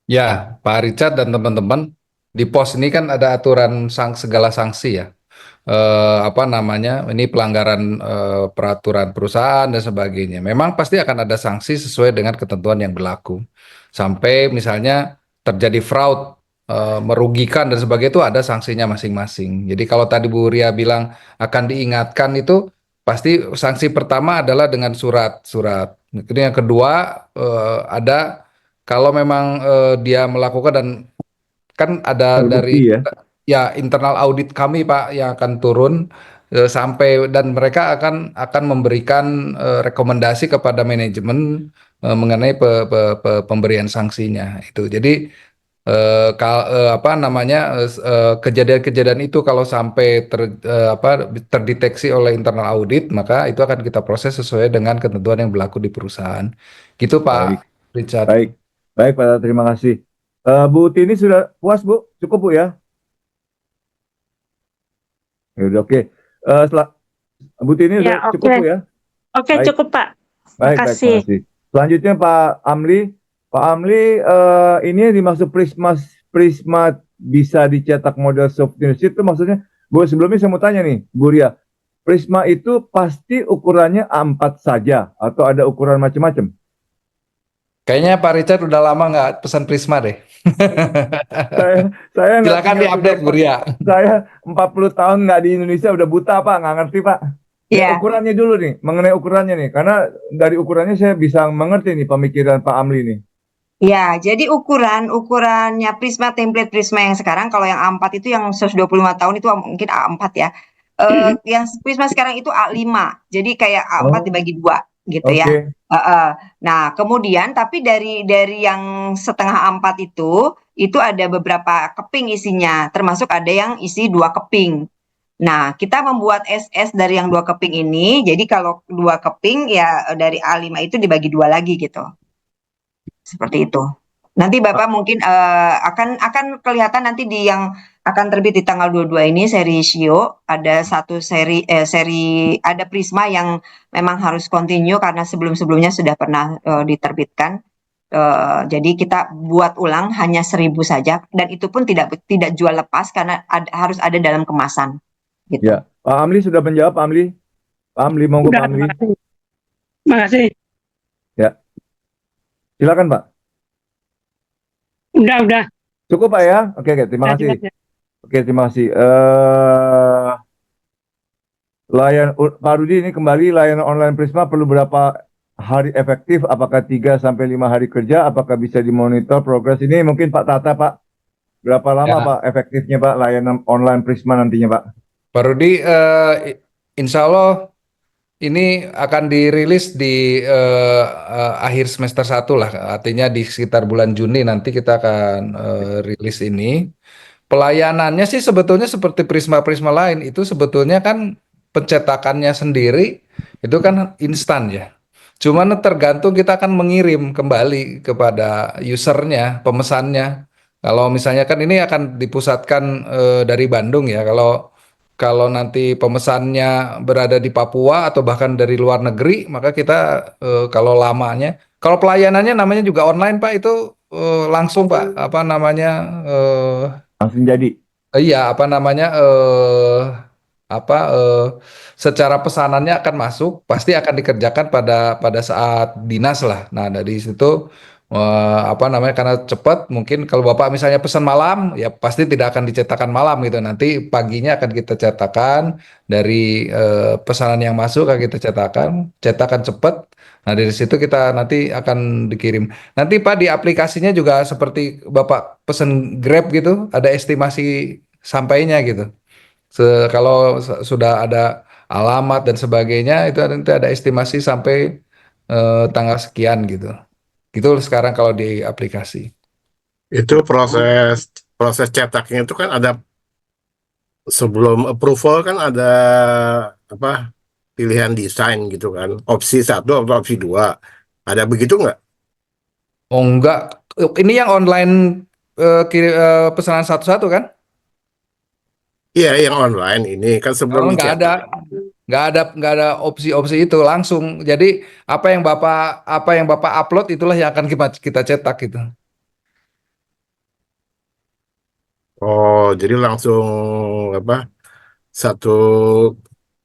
Ya, Pak Richard dan teman-teman, di pos ini kan ada aturan segala sanksi ya. Ini pelanggaran peraturan perusahaan dan sebagainya. Memang pasti akan ada sanksi sesuai dengan ketentuan yang berlaku. Sampai misalnya terjadi fraud, merugikan dan sebagainya itu ada sanksinya masing-masing. Jadi kalau tadi Bu Ria bilang akan diingatkan itu pasti sanksi pertama adalah dengan surat-surat. Kemudian yang kedua ada kalau memang dia melakukan dan kan ada dari Terbukti ya. ya internal audit kami Pak yang akan turun sampai dan mereka akan memberikan rekomendasi kepada manajemen mengenai pemberian sanksinya itu. Jadi kejadian-kejadian itu kalau sampai terdeteksi oleh internal audit maka itu akan kita proses sesuai dengan ketentuan yang berlaku di perusahaan. Gitu Baik, Pak Richard. baik Pak Tata, terima kasih. Bu Tini sudah puas Bu? Cukup Bu ya? Ya udah oke. Bu Tini Ya, udah oke. cukup Bu ya? Oke, Baik. cukup Pak. Baik, Makasih. terima kasih. Selanjutnya Pak Amli. Pak Amli, ini yang dimaksud Prisma bisa dicetak model souvenir itu maksudnya, Bu sebelumnya saya mau tanya nih, Bu Ria. Prisma itu pasti ukurannya A4 saja atau ada ukuran macam-macam? Kayaknya Pak Richard udah lama nggak pesan Prisma deh. Saya nggak Silakan punya diupdate Bu Ria. Saya 40 tahun nggak di Indonesia udah buta Pak, nggak ngerti Pak. Ya, Ya. ukurannya dulu nih, mengenai ukurannya nih, karena dari ukurannya saya bisa mengerti nih pemikiran Pak Amli nih. Ya, jadi ukurannya template Prisma yang sekarang kalau yang A4 itu yang 125 tahun itu mungkin A4 ya. Yang Prisma sekarang itu A5. Jadi kayak A4 dibagi 2 gitu ya. Oke. Nah, kemudian tapi dari yang setengah A4 itu ada beberapa keping isinya, termasuk ada yang isi 2 keping. Nah, kita membuat SS dari yang 2 keping ini, jadi kalau 2 keping ya dari A5 itu dibagi 2 lagi gitu. Seperti itu. Nanti Bapak mungkin akan kelihatan nanti di yang akan terbit di tanggal 22 ini seri Shio, ada satu ada Prisma yang memang harus continue karena sebelum-sebelumnya sudah pernah diterbitkan. Jadi kita buat ulang hanya 1.000 saja dan itu pun tidak jual lepas karena harus ada dalam kemasan gitu. Ya, Pak Amli sudah menjawab, Pak Amli. Pak Amli, monggo Pak Amli. Terima kasih. Ya. Silakan, Pak. Udah. Cukup, Pak ya? Oke, terima kasih. Oke, terima kasih. Pak Rudi, ini kembali layanan online Prisma perlu berapa hari efektif? Apakah 3 sampai 5 hari kerja? Apakah bisa dimonitor progres? Ini mungkin Pak Tata, Pak. Berapa lama, Ya. Pak, efektifnya, Pak, layanan online Prisma nantinya, Pak? Pak Rudi, insya Allah ini akan dirilis di akhir semester 1 lah, artinya di sekitar bulan Juni nanti kita akan rilis ini. Pelayanannya sih sebetulnya seperti Prisma-Prisma lain, itu sebetulnya kan pencetakannya sendiri itu kan instan ya. Cuman tergantung kita akan mengirim kembali kepada usernya, pemesannya. Kalau misalnya kan ini akan dipusatkan dari Bandung ya. Kalau nanti pemesannya berada di Papua atau bahkan dari luar negeri, maka kita kalau lamanya, kalau pelayanannya namanya juga online Pak, itu langsung Pak, apa namanya? Langsung jadi. Iya, apa namanya? Secara pesanannya akan masuk, pasti akan dikerjakan pada saat dinas lah. Nah, dari situ apa namanya? Karena cepat, mungkin kalau Bapak misalnya pesan malam, ya pasti tidak akan dicetakkan malam gitu. Nanti paginya akan kita cetakan dari pesanan yang masuk akan kita cetakan cepat. Nah, dari situ kita nanti akan dikirim. Nanti Pak di aplikasinya juga seperti Bapak pesen Grab gitu, ada estimasi sampainya gitu. Kalau sudah ada alamat dan sebagainya, itu nanti ada estimasi sampai tanggal sekian gitu. Gitu sekarang kalau di aplikasi. Itu proses cetaknya itu kan ada sebelum approval kan ada apa pilihan desain gitu kan, opsi 1 atau opsi 2. Ada begitu nggak? Oh enggak, ini yang online pesanan satu-satu kan? Iya, yang online ini kan sebelum Oh, dicetak. nggak ada opsi-opsi itu langsung. Jadi apa yang Bapak upload itulah yang akan kita cetak gitu. Oh, jadi langsung apa satu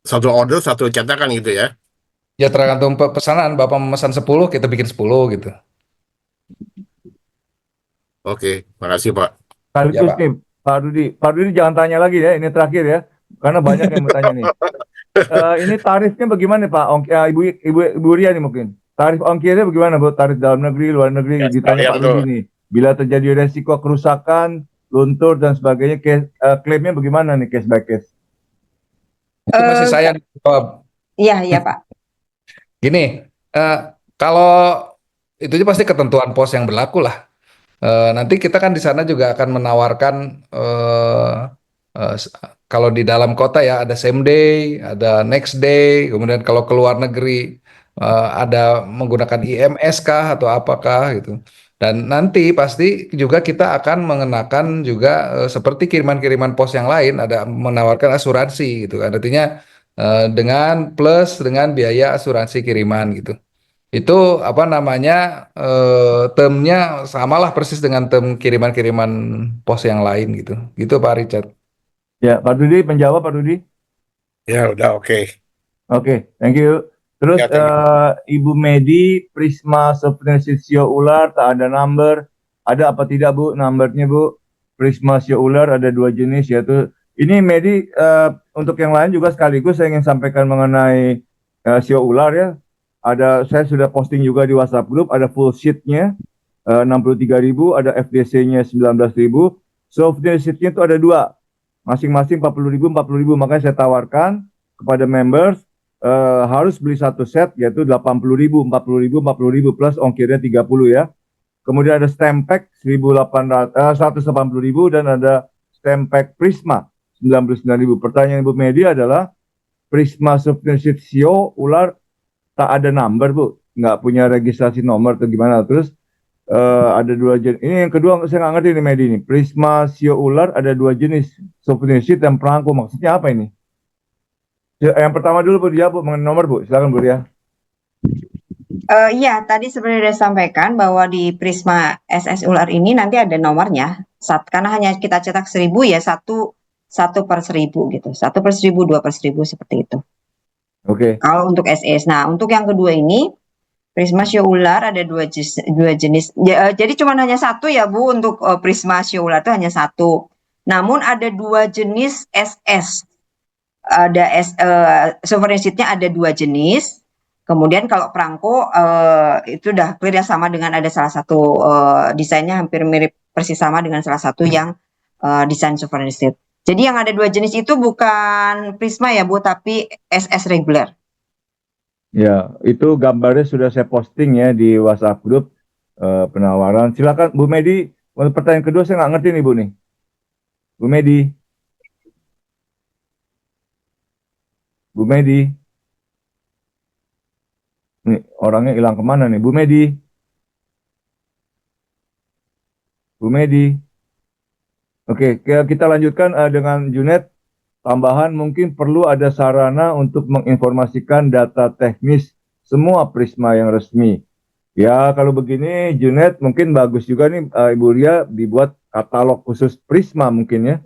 satu order satu cetakan gitu ya? Ya tergantung pesanan, Bapak memesan 10, kita bikin 10 gitu. Oke, makasih Pak. Ya, Sekaligus Pak. nih, Pak Rudi jangan tanya lagi ya, ini terakhir ya, karena banyak yang bertanya nih. Ini tarifnya bagaimana Pak? Ibu Ria nih mungkin. Tarif ongkirnya bagaimana Bu? Tarif dalam negeri, luar negeri, Ya, ditanya Pak Rudi nih. Bila terjadi resiko kerusakan, luntur dan sebagainya, klaimnya bagaimana nih case by case? Itu masih saya jawab. Iya Pak. Gini, kalau itu pasti ketentuan pos yang berlaku lah. Nanti kita kan di sana juga akan menawarkan kalau di dalam kota ya ada same day, ada next day, kemudian kalau ke luar negeri ada menggunakan IMS kah atau apakah gitu. Dan nanti pasti juga kita akan mengenakan juga seperti kiriman-kiriman pos yang lain ada menawarkan asuransi gitu kan. Artinya dengan plus dengan biaya asuransi kiriman gitu. Itu apa namanya termnya samalah persis dengan term kiriman-kiriman pos yang lain gitu. Gitu Pak Richard. Ya, Pak Rudi menjawab Pak Rudi. Ya udah oke. Oke, thank you. Terus Ya, thank you. Ibu Medi, Prisma Souvenir Sio Ular, tak ada number. Ada apa tidak Bu numbernya Bu? Prisma Sio Ular ada 2 jenis yaitu. Ini Medi untuk yang lain juga sekaligus saya ingin sampaikan mengenai Sio Ular ya. Saya sudah posting juga di WhatsApp group, ada full sheet-nya 63.000, ada FDC-nya 19.000. Souvenir sheet-nya itu ada 2. Masing-masing 40.000, 40.000. Makanya saya tawarkan kepada members harus beli satu set yaitu 80.000, 40.000, 40.000 plus ongkirnya 30 ya. Kemudian ada stamp pack 180.000 dan ada stamp pack Prisma 99.000. Pertanyaan Ibu Medi adalah Prisma Souvenir Sheet Sio Ular tak ada number Bu, nggak punya registrasi nomor atau gimana. Terus ada dua jenis. Ini yang kedua saya nggak ngerti nih Medi ini. Prisma sio ular ada dua jenis, sophisticated sheet dan perangko. Maksudnya apa ini? Yang pertama dulu Bu Dia, Bu, mengenai nomor Bu. Silakan Bu Dia. Iya, tadi sebenarnya sudah sampaikan bahwa di Prisma SS Ular ini nanti ada nomornya. Karena hanya kita cetak 1000 ya, satu per 1000 gitu. 1/1000, 2/1000 seperti itu. Oke. Kalau untuk SS. Nah, untuk yang kedua ini, Prisma Sio Ular ada dua jenis. Jadi cuma hanya satu ya Bu, untuk Prisma Sio Ular itu hanya satu. Namun ada dua jenis SS. Ada sovereign sheet-nya ada dua jenis. Kemudian kalau perangko itu udah clear ya, sama dengan ada salah satu desainnya hampir mirip persis sama dengan salah satu yang desain sovereign sheet. Jadi yang ada dua jenis itu bukan Prisma ya Bu, tapi SS regular. Ya, itu gambarnya sudah saya posting ya di WhatsApp grup penawaran. Silakan Bu Medi. Untuk pertanyaan kedua saya nggak ngerti nih Bu nih. Bu Medi. Bu Medi. Nih, orangnya hilang kemana nih? Bu Medi. Bu Medi. Oke, kita lanjutkan dengan Junet. Tambahan mungkin perlu ada sarana untuk menginformasikan data teknis semua Prisma yang resmi. Ya, kalau begini Junet mungkin bagus juga nih Ibu Ria dibuat katalog khusus Prisma mungkin ya.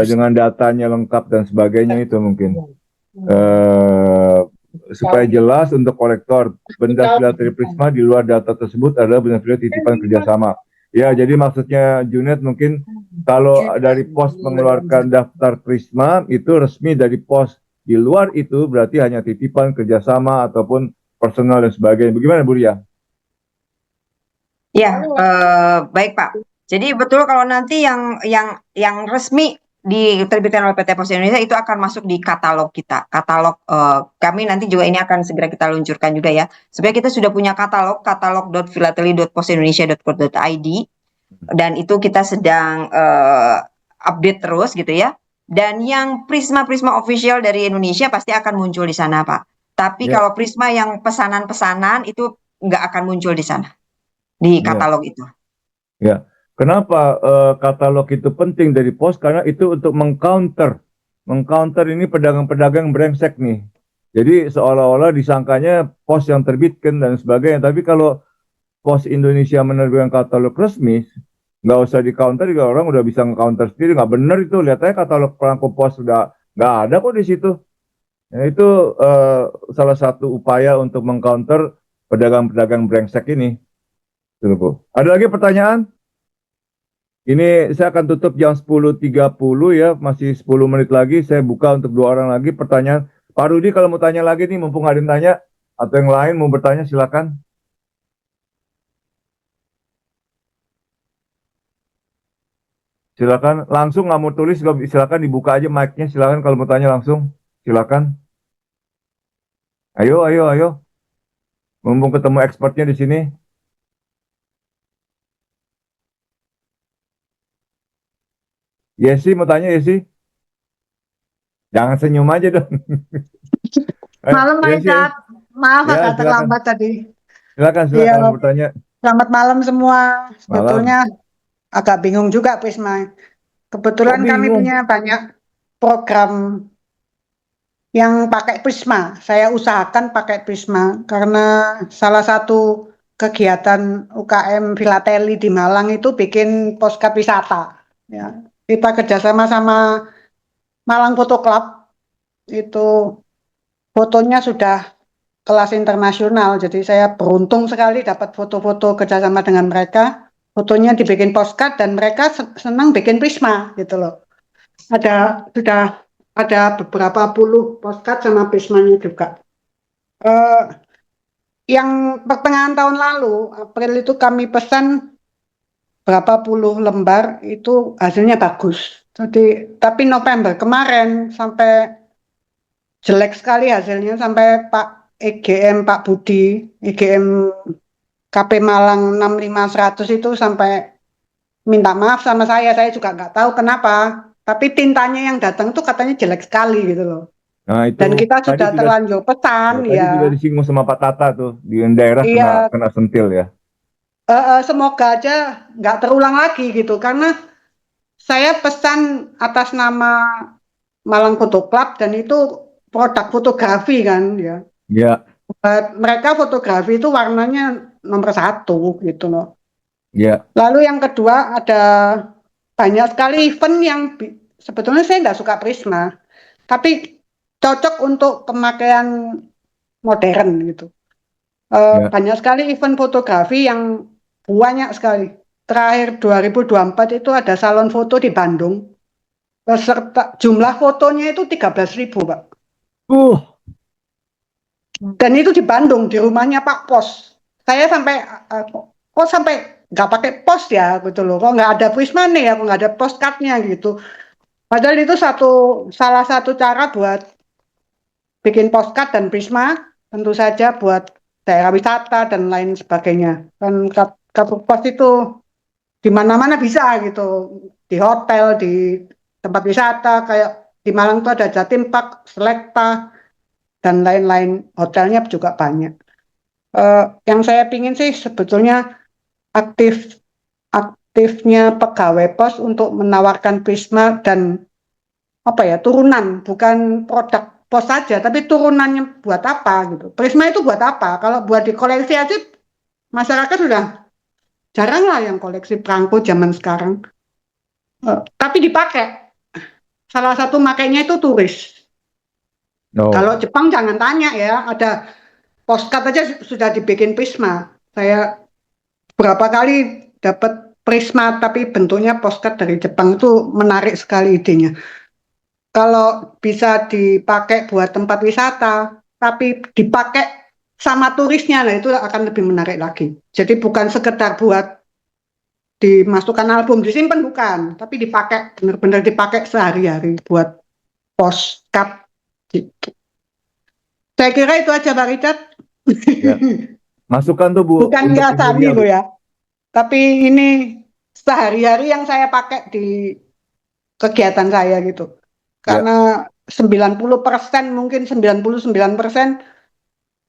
Dengan datanya lengkap dan sebagainya itu mungkin. Supaya jelas untuk kolektor, benda filateli Prisma di luar data tersebut adalah benda filateli titipan kerjasama. Ya, jadi maksudnya Junet mungkin kalau dari pos mengeluarkan daftar Prisma itu resmi, dari pos di luar itu berarti hanya titipan kerjasama ataupun personal dan sebagainya. Bagaimana Bu Ria? Ya, baik Pak. Jadi betul kalau nanti yang resmi diterbitkan oleh PT Pos Indonesia itu akan masuk di katalog kita. Katalog kami nanti juga ini akan segera kita luncurkan juga ya. Sebenarnya kita sudah punya katalog.philately.posindonesia.co.id dan itu kita sedang update terus gitu ya. Dan yang Prisma-Prisma official dari Indonesia pasti akan muncul di sana Pak. Tapi Ya. kalau Prisma yang pesanan-pesanan itu nggak akan muncul di sana, di katalog itu. Ya, kenapa katalog itu penting dari pos? Karena itu untuk mengcounter ini pedagang-pedagang brengsek nih. Jadi seolah-olah disangkanya pos yang terbitkan dan sebagainya. Tapi kalau Pos Indonesia menerbitkan katalog resmi, nggak usah di counter juga, orang udah bisa nge-counter sendiri. Nggak bener itu, lihat aja katalog perangko pos udah nggak ada kok di situ. Nah, itu salah satu upaya untuk mengcounter pedagang-pedagang brengsek ini. Tuh, Bu. Ada lagi pertanyaan? Ini saya akan tutup jam 10.30 ya, masih 10 menit lagi. Saya buka untuk 2 orang lagi pertanyaan. Pak Rudi kalau mau tanya lagi nih, mumpung ada yang tanya, atau yang lain mau bertanya silakan. Silakan, langsung nggak mau tulis, silakan dibuka aja mic-nya, silakan kalau mau tanya langsung, silakan. Ayo, ayo, ayo. Mumpung ketemu expertnya di sini. Yesi mau tanya Yesi? Jangan senyum aja dong. Malam Pak Yesi, Icat, maaf ya, agak silakan. terlambat tadi. Silakan Iya, mau bertanya. selamat malam semua. Malam. Sebetulnya agak bingung juga Prisma. Kebetulan Kok kami bingung? punya banyak program yang pakai Prisma. Saya usahakan pakai Prisma karena salah satu kegiatan UKM Filateli di Malang itu bikin postcard wisata. Ya, kita kerjasama sama Malang Photo Club, itu fotonya sudah kelas internasional, jadi saya beruntung sekali dapat foto-foto kerjasama dengan mereka. Fotonya dibikin postcard dan mereka senang bikin Prisma gitu loh. Sudah ada beberapa puluh postcard sama Prismanya juga. Yang pertengahan tahun lalu, April itu kami pesan berapa puluh lembar, itu hasilnya bagus. Jadi, tapi November kemarin sampai jelek sekali hasilnya, sampai Pak EGM, Pak Budi, EGM KP Malang 65100 itu sampai minta maaf sama saya juga nggak tahu kenapa. Tapi tintanya yang datang tuh katanya jelek sekali gitu loh. Nah, itu Dan kita tadi sudah terlanjur pesan tadi ya. sudah disinggung sama Pak Tata tuh, di daerah Iya, kena sentil ya. semoga aja nggak terulang lagi gitu, karena saya pesan atas nama Malang Photo Club dan itu produk fotografi kan ya. Ya, Mereka fotografi itu warnanya nomor 1 gitu loh. ya, Lalu yang kedua ada banyak sekali event yang sebetulnya saya nggak suka Prisma, tapi cocok untuk pemakaian modern gitu. ya. Banyak sekali event fotografi yang banyak sekali. Terakhir 2024 itu ada salon foto di Bandung. Peserta jumlah fotonya itu 13.000, Pak. Uh, Dan itu di Bandung, di rumahnya Pak Pos. Saya sampai kok sampai nggak pakai pos ya gitu loh. Kok nggak ada Prisma nih ya, kok nggak ada postcardnya gitu. Padahal itu salah satu cara buat bikin postcard dan Prisma, tentu saja buat daerah wisata dan lain sebagainya. Kan kartu pos itu di mana-mana bisa gitu, di hotel, di tempat wisata kayak di Malang tuh ada Jatim Park, Selekta dan lain-lain, hotelnya juga banyak. Yang saya pingin sih sebetulnya aktifnya pegawai pos untuk menawarkan Prisma dan apa ya, turunan, bukan produk pos saja, tapi turunannya buat apa gitu. Prisma itu buat apa? Kalau buat dikoleksi aja masyarakat sudah jarang lah yang koleksi perangko zaman sekarang. Tapi dipakai. Salah satu makainya itu turis. no. Kalau Jepang jangan tanya ya, ada postcard aja sudah dibikin Prisma. Saya berapa kali dapat Prisma tapi bentuknya postcard dari Jepang, itu menarik sekali idenya. Kalau bisa dipakai buat tempat wisata, tapi dipakai sama turisnya, nah itu akan lebih menarik lagi. Jadi bukan sekedar buat dimasukkan album, disimpan bukan, tapi dipakai, benar-benar dipakai sehari-hari buat postcard gitu. Saya kira itu aja Pak Richard. Ya. Masukan tuh Bu. Bukan untuk ngerasani Ibu Ria, Bu. loh ya, tapi ini sehari-hari yang saya pakai di kegiatan saya gitu. Ya. Karena 90%, mungkin 99%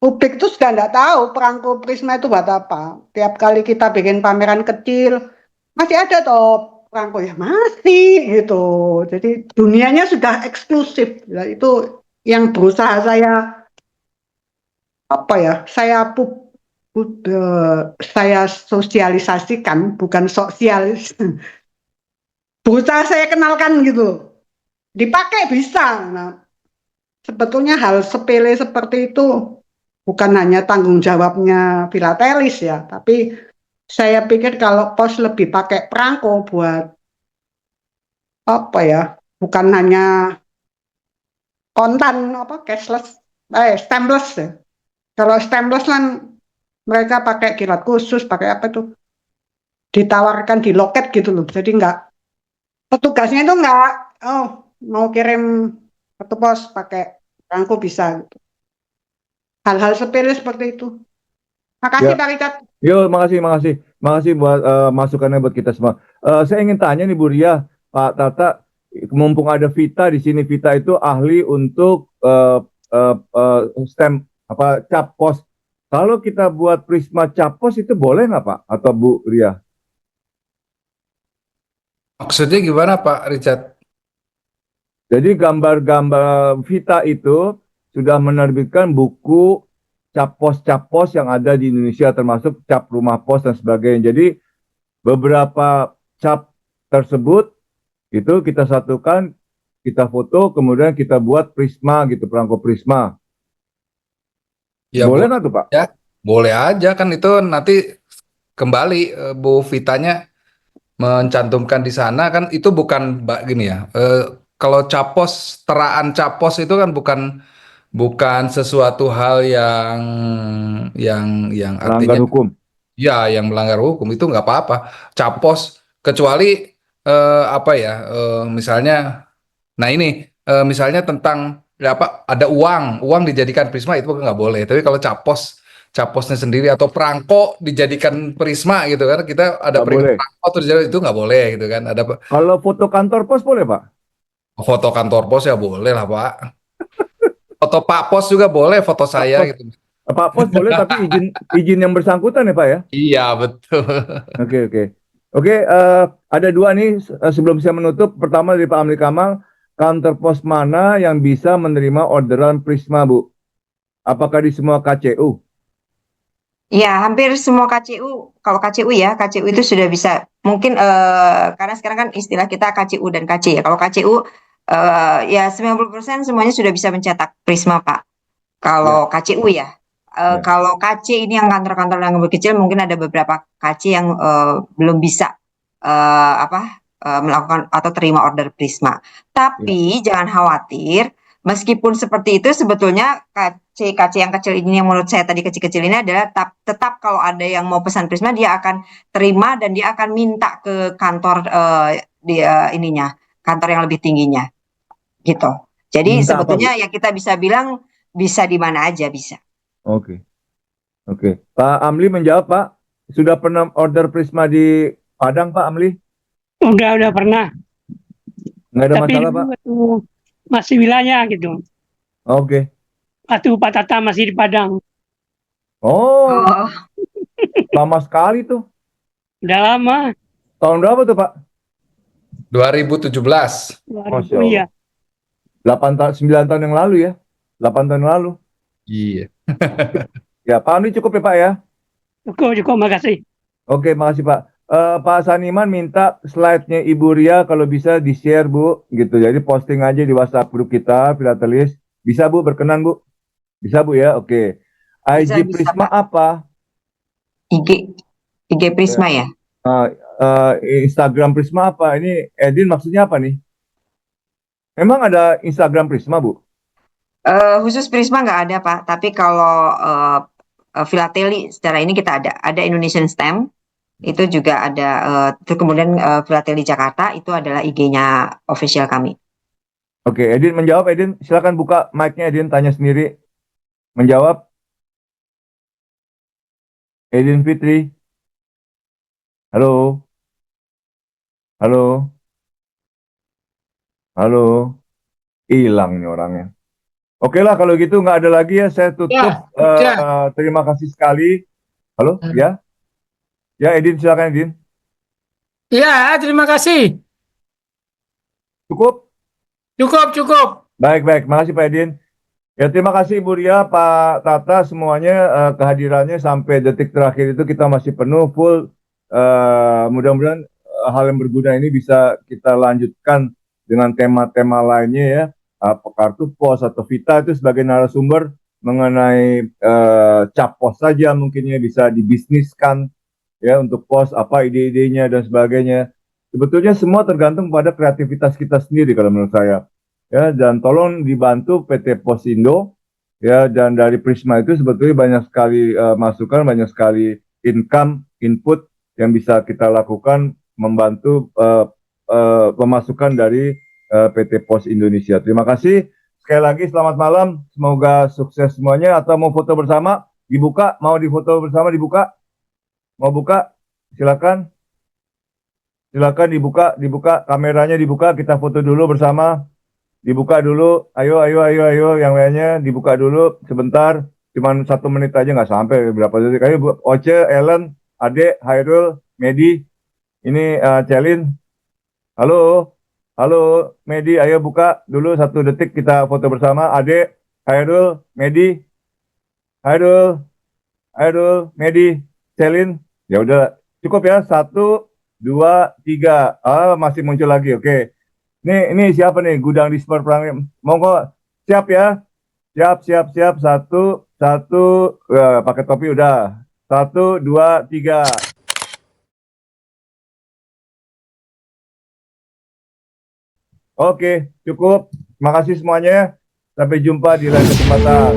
publik itu sudah nggak tahu perangko Prisma itu buat apa. Tiap kali kita bikin pameran kecil, masih ada toh perangko ya, masih gitu. Jadi dunianya sudah eksklusif. Ya, itu yang berusaha saya apa ya? Saya sosialisasikan, bukan sosialis. Berusaha saya kenalkan gitu. Dipakai bisa. Nah, sebetulnya hal sepele seperti itu bukan hanya tanggung jawabnya filatelis ya, tapi saya pikir kalau pos lebih pakai perangko buat apa ya, bukan hanya kontan apa cashless, stemless ya. Kalau stemless kan mereka pakai kilat khusus, pakai apa tuh, ditawarkan di loket gitu loh. Jadi nggak, petugasnya itu nggak, oh mau kirim kartu pos pakai perangko bisa gitu. Hal-hal sepele seperti itu. Makasih Ya. Pak Richard. Yo, makasih buat masukannya buat kita semua. Saya ingin tanya nih Bu Ria, Pak Tata, mumpung ada Vita di sini, Vita itu ahli untuk stem apa cap pos. Kalau kita buat Prisma cap pos itu boleh nggak Pak atau Bu Ria? Maksudnya gimana Pak Richard? Jadi gambar-gambar Vita itu sudah menerbitkan buku cap pos yang ada di Indonesia, termasuk cap rumah pos dan sebagainya. Jadi beberapa cap tersebut itu kita satukan, kita foto, kemudian kita buat Prisma gitu, perangko Prisma. Ya Boleh boleh nggak tuh Pak? ya, boleh aja kan itu nanti kembali Bu Vitanya mencantumkan di sana kan itu bukan gini ya. Kalau capos, teraan capos itu kan bukan sesuatu hal yang Melanggar artinya hukum. ya yang melanggar hukum itu nggak apa-apa. Capos kecuali apa ya? Misalnya, nah ini misalnya tentang ya apa? Ada uang dijadikan Prisma itu nggak boleh. Tapi kalau caposnya sendiri atau perangko dijadikan Prisma gitu kan, kita ada Nggak boleh. perangko terus itu nggak boleh gitu kan. Ada Kalau foto kantor pos boleh Pak? foto kantor pos ya boleh lah Pak. Foto Pak Pos juga boleh, foto Pak saya Pos. gitu. Pak Pos boleh tapi izin yang bersangkutan ya Pak ya. Iya, betul. Oke, ada dua nih sebelum saya menutup. Pertama dari Pak Amli Kamal, kantor pos mana yang bisa menerima orderan Prisma, Bu? Apakah di semua KCU? Ya, hampir semua KCU, kalau KCU ya, KCU itu sudah bisa. Mungkin karena sekarang kan istilah kita KCU dan KC ya. Kalau KCU ya 90% semuanya sudah bisa mencetak Prisma, Pak. Kalau KCU ya. Ya. Kalau KC ini yang kantor-kantor yang lebih kecil mungkin ada beberapa KC yang belum bisa melakukan atau terima order Prisma. Tapi jangan khawatir, meskipun seperti itu sebetulnya KC yang kecil ini yang menurut saya tadi kecil-kecil ini adalah tetap kalau ada yang mau pesan Prisma dia akan terima dan dia akan minta ke kantor kantor yang lebih tingginya gitu. Jadi Minta apa, sebetulnya Bu? ya kita bisa bilang bisa di mana aja bisa. Oke. Pak Amli menjawab, Pak. Sudah pernah order Prisma di Padang, Pak Amli? Udah pernah. Nggak ada Tapi masalah, Pak? waktu masih wilayah gitu. Oke. Waktu Pak Tata masih di Padang. Oh, lama sekali tuh. Udah lama. Tahun berapa tuh, Pak? 2017. Masya 2000, Allah. iya. 9 tahun yang lalu ya. 8 tahun yang lalu. Iya. Ya, Pak Amli cukup ya, Pak ya? Cukup, makasih. Oke, makasih Pak. Pak Saniman minta slide-nya Ibu Ria kalau bisa di-share Bu, gitu. Jadi posting aja di WhatsApp grup kita, Filatelis. Bisa Bu, berkenan Bu? Bisa Bu ya? Oke. IG Bisa, Prisma Pak. apa? IG Prisma ya? Instagram Prisma apa? Ini Edin maksudnya apa nih? Memang ada Instagram Prisma Bu? Khusus Prisma nggak ada Pak, tapi kalau Filateli secara ini kita ada Indonesian Stamp, itu juga ada, terus kemudian Filateli Jakarta itu adalah IG-nya official kami. Oke, Edin menjawab. Edin, silakan buka mic-nya. Edin tanya sendiri. Menjawab. Edin Fitri. Halo. Halo. Halo. Hilang nih orangnya. Oke lah kalau gitu nggak ada lagi ya, saya tutup. Terima kasih sekali. Halo, ya? Ya, Edin silakan Edin. Iya, terima kasih. Cukup? Cukup. Baik. Makasih Pak Edin. Ya, terima kasih Ibu Ria, Pak Tata, semuanya kehadirannya sampai detik terakhir itu kita masih penuh, full. Mudah-mudahan hal yang berguna ini bisa kita lanjutkan dengan tema-tema lainnya ya. Kartu pos atau Vita itu sebagai narasumber mengenai cap pos saja mungkinnya bisa dibisniskan ya untuk pos, apa ide-idenya dan sebagainya. Sebetulnya semua tergantung pada kreativitas kita sendiri kalau menurut saya. Ya, dan tolong dibantu PT Pos Indo ya, dan dari Prisma itu sebetulnya banyak sekali masukan, banyak sekali income, input yang bisa kita lakukan membantu pemasukan dari PT Pos Indonesia. Terima kasih. Sekali lagi selamat malam. Semoga sukses semuanya. Atau mau foto bersama? Dibuka? Mau difoto bersama? Dibuka? Mau buka? Silakan. Silakan dibuka kameranya dibuka. Kita foto dulu bersama. Dibuka dulu. Ayo yang lainnya dibuka dulu sebentar. Cuman 1 menit aja nggak sampai berapa detik. Ayo Oce, Ellen, Ade, Hairul, Medi. Ini Celin. Halo, Medi, ayo buka dulu 1 detik kita foto bersama. Ade, Hairul, Medi, Medi, Celin. Ya udah cukup ya 1, 2, 3. Masih muncul lagi. Oke. Ini siapa nih? Gudang Disper Perang. Monggo, siap ya? Siap. 1, pakai topi udah. 1, 2, 3. Oke, cukup. Terima kasih semuanya. Sampai jumpa di lain kesempatan.